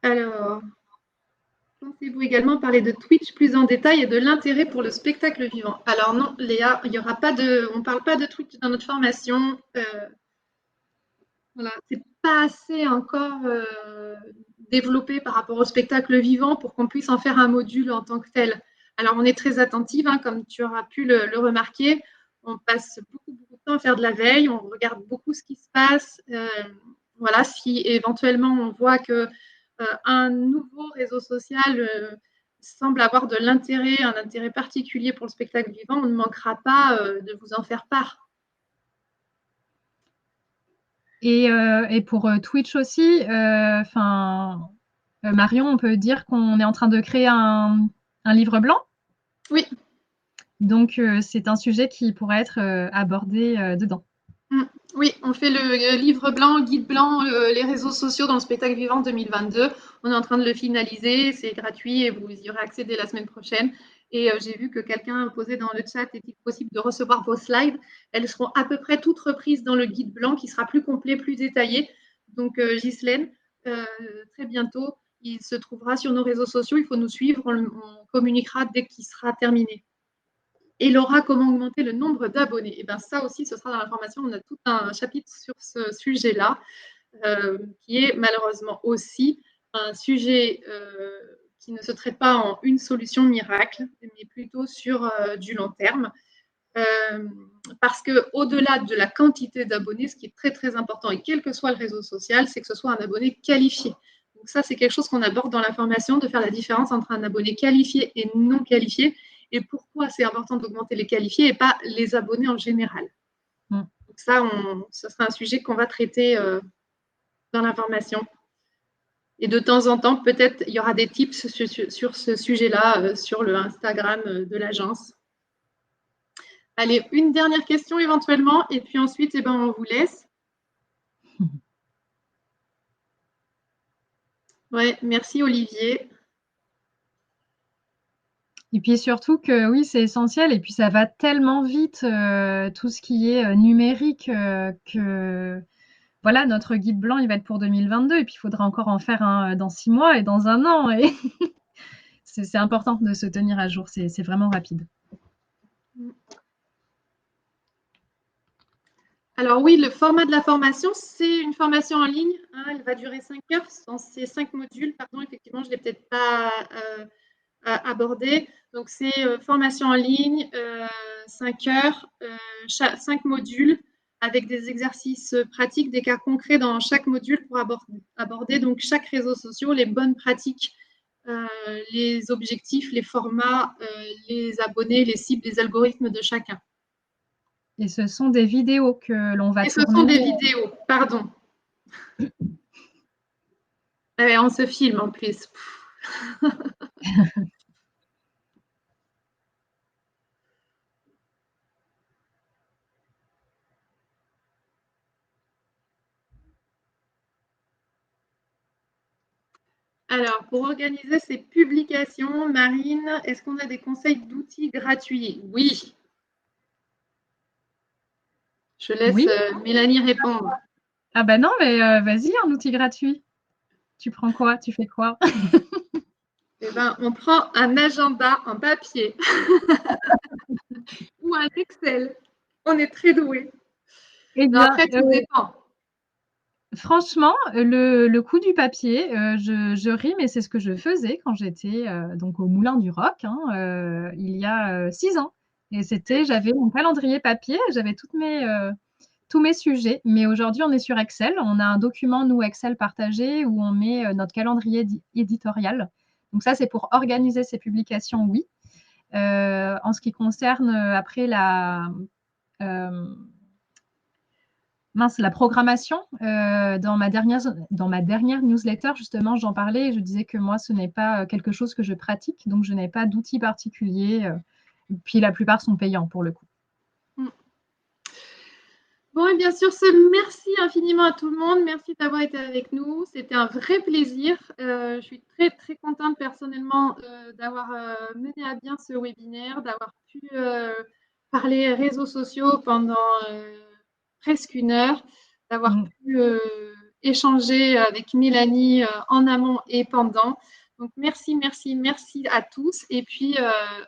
Alors, pensez-vous également parler de Twitch plus en détail et de l'intérêt pour le spectacle vivant? Alors non, Léa, il y aura pas de, on ne parle pas de Twitch dans notre formation. Voilà, c'est pas assez encore développé par rapport au spectacle vivant pour qu'on puisse en faire un module en tant que tel. Alors on est très attentive, hein, comme tu auras pu le remarquer. On passe beaucoup, beaucoup de temps à faire de la veille, on regarde beaucoup ce qui se passe. Voilà, si éventuellement on voit que un nouveau réseau social semble avoir de l'intérêt, un intérêt particulier pour le spectacle vivant, on ne manquera pas de vous en faire part. Et pour Twitch aussi, Marion, on peut dire qu'on est en train de créer un livre blanc. Oui. Donc, c'est un sujet qui pourrait être abordé dedans. Oui, on fait le livre blanc, guide blanc, les réseaux sociaux dans le spectacle vivant 2022. On est en train de le finaliser, c'est gratuit et vous y aurez accès dès la semaine prochaine. Et j'ai vu que quelqu'un posait dans le chat, est-il possible de recevoir vos slides? Elles seront à peu près toutes reprises dans le guide blanc qui sera plus complet, plus détaillé. Donc Ghislaine, très bientôt, il se trouvera sur nos réseaux sociaux, il faut nous suivre, on communiquera dès qu'il sera terminé. Et Laura, comment augmenter le nombre d'abonnés? Et bien ça aussi, ce sera dans la formation. On a tout un chapitre sur ce sujet-là, qui est malheureusement aussi un sujet qui ne se traite pas en une solution miracle, mais plutôt sur du long terme. Parce qu'au-delà de la quantité d'abonnés, ce qui est très très important, et quel que soit le réseau social, c'est que ce soit un abonné qualifié. Donc ça, c'est quelque chose qu'on aborde dans la formation, de faire la différence entre un abonné qualifié et non qualifié, et pourquoi c'est important d'augmenter les qualifiés et pas les abonnés en général. Donc ça, ce sera un sujet qu'on va traiter dans la formation. Et de temps en temps, peut-être, il y aura des tips sur ce sujet-là, sur le Instagram de l'agence. Allez, une dernière question éventuellement, et puis ensuite, eh ben, on vous laisse. Ouais, merci Olivier. Et puis surtout que oui, c'est essentiel et puis ça va tellement vite, tout ce qui est, numérique, que voilà, notre guide blanc, il va être pour 2022 et puis il faudra encore en faire un, dans 6 mois et dans 1 an et c'est important de se tenir à jour, c'est vraiment rapide. Alors oui, le format de la formation, c'est une formation en ligne. Hein, elle va durer 5 heures dans ces 5 modules. Pardon, effectivement, je ne l'ai peut-être pas abordé. Donc, c'est formation en ligne, 5 heures, 5 modules avec des exercices pratiques, des cas concrets dans chaque module pour aborder donc chaque réseau social, les bonnes pratiques, les objectifs, les formats, les abonnés, les cibles, les algorithmes de chacun. Et ce sont des vidéos que l'on va Et ce tourner. sont des vidéos, pardon. Ouais, on se filme en plus. Alors, pour organiser ces publications, Marine, est-ce qu'on a des conseils d'outils gratuits? Oui. Je laisse Oui. Mélanie répondre. Ah bah non, mais vas-y, un outil gratuit. Tu prends quoi? Tu fais quoi? Eh ben, on prend un agenda en papier ou un Excel. On est très doués. Eh Non, bien, après, tout dépend. franchement, le coût du papier, je ris, mais c'est ce que je faisais quand j'étais, donc au Moulin du Roc, hein, il y a, 6 ans et j'avais mon calendrier papier, j'avais tous mes sujets, mais aujourd'hui, on est sur Excel. On a un document, nous, Excel partagé où on met, notre calendrier éditorial. Donc ça, c'est pour organiser ces publications, oui. En ce qui concerne, après la programmation, dans ma dernière newsletter, justement, j'en parlais et je disais que moi, ce n'est pas quelque chose que je pratique, donc je n'ai pas d'outils particuliers. Puis la plupart sont payants pour le coup. Bon, et bien sûr, merci infiniment à tout le monde. Merci d'avoir été avec nous. C'était un vrai plaisir. Je suis très, très contente personnellement d'avoir mené à bien ce webinaire, d'avoir pu parler réseaux sociaux pendant presque 1 heure, d'avoir pu échanger avec Mélanie en amont et pendant. Donc, merci, merci, merci à tous. Et puis,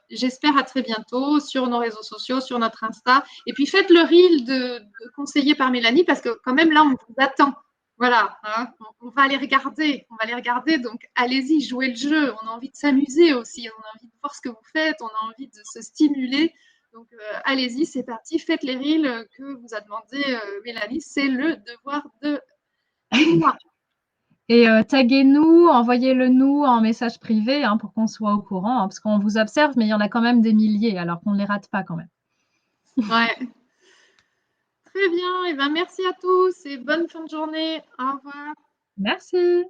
j'espère à très bientôt sur nos réseaux sociaux, sur notre Insta. Et puis, faites le reel de conseillé par Mélanie parce que quand même, là, on vous attend. Voilà, hein, on va les regarder. On va les regarder. Donc, allez-y, jouez le jeu. On a envie de s'amuser aussi. On a envie de voir ce que vous faites. On a envie de se stimuler. Donc, allez-y, c'est parti. Faites les reels que vous a demandé Mélanie. C'est le devoir de moi. Et taguez-nous, envoyez-le nous en message privé hein, pour qu'on soit au courant, hein, parce qu'on vous observe, mais il y en a quand même des milliers, alors qu'on ne les rate pas quand même. Ouais. Très bien. Et ben, merci à tous et bonne fin de journée. Au revoir. Merci.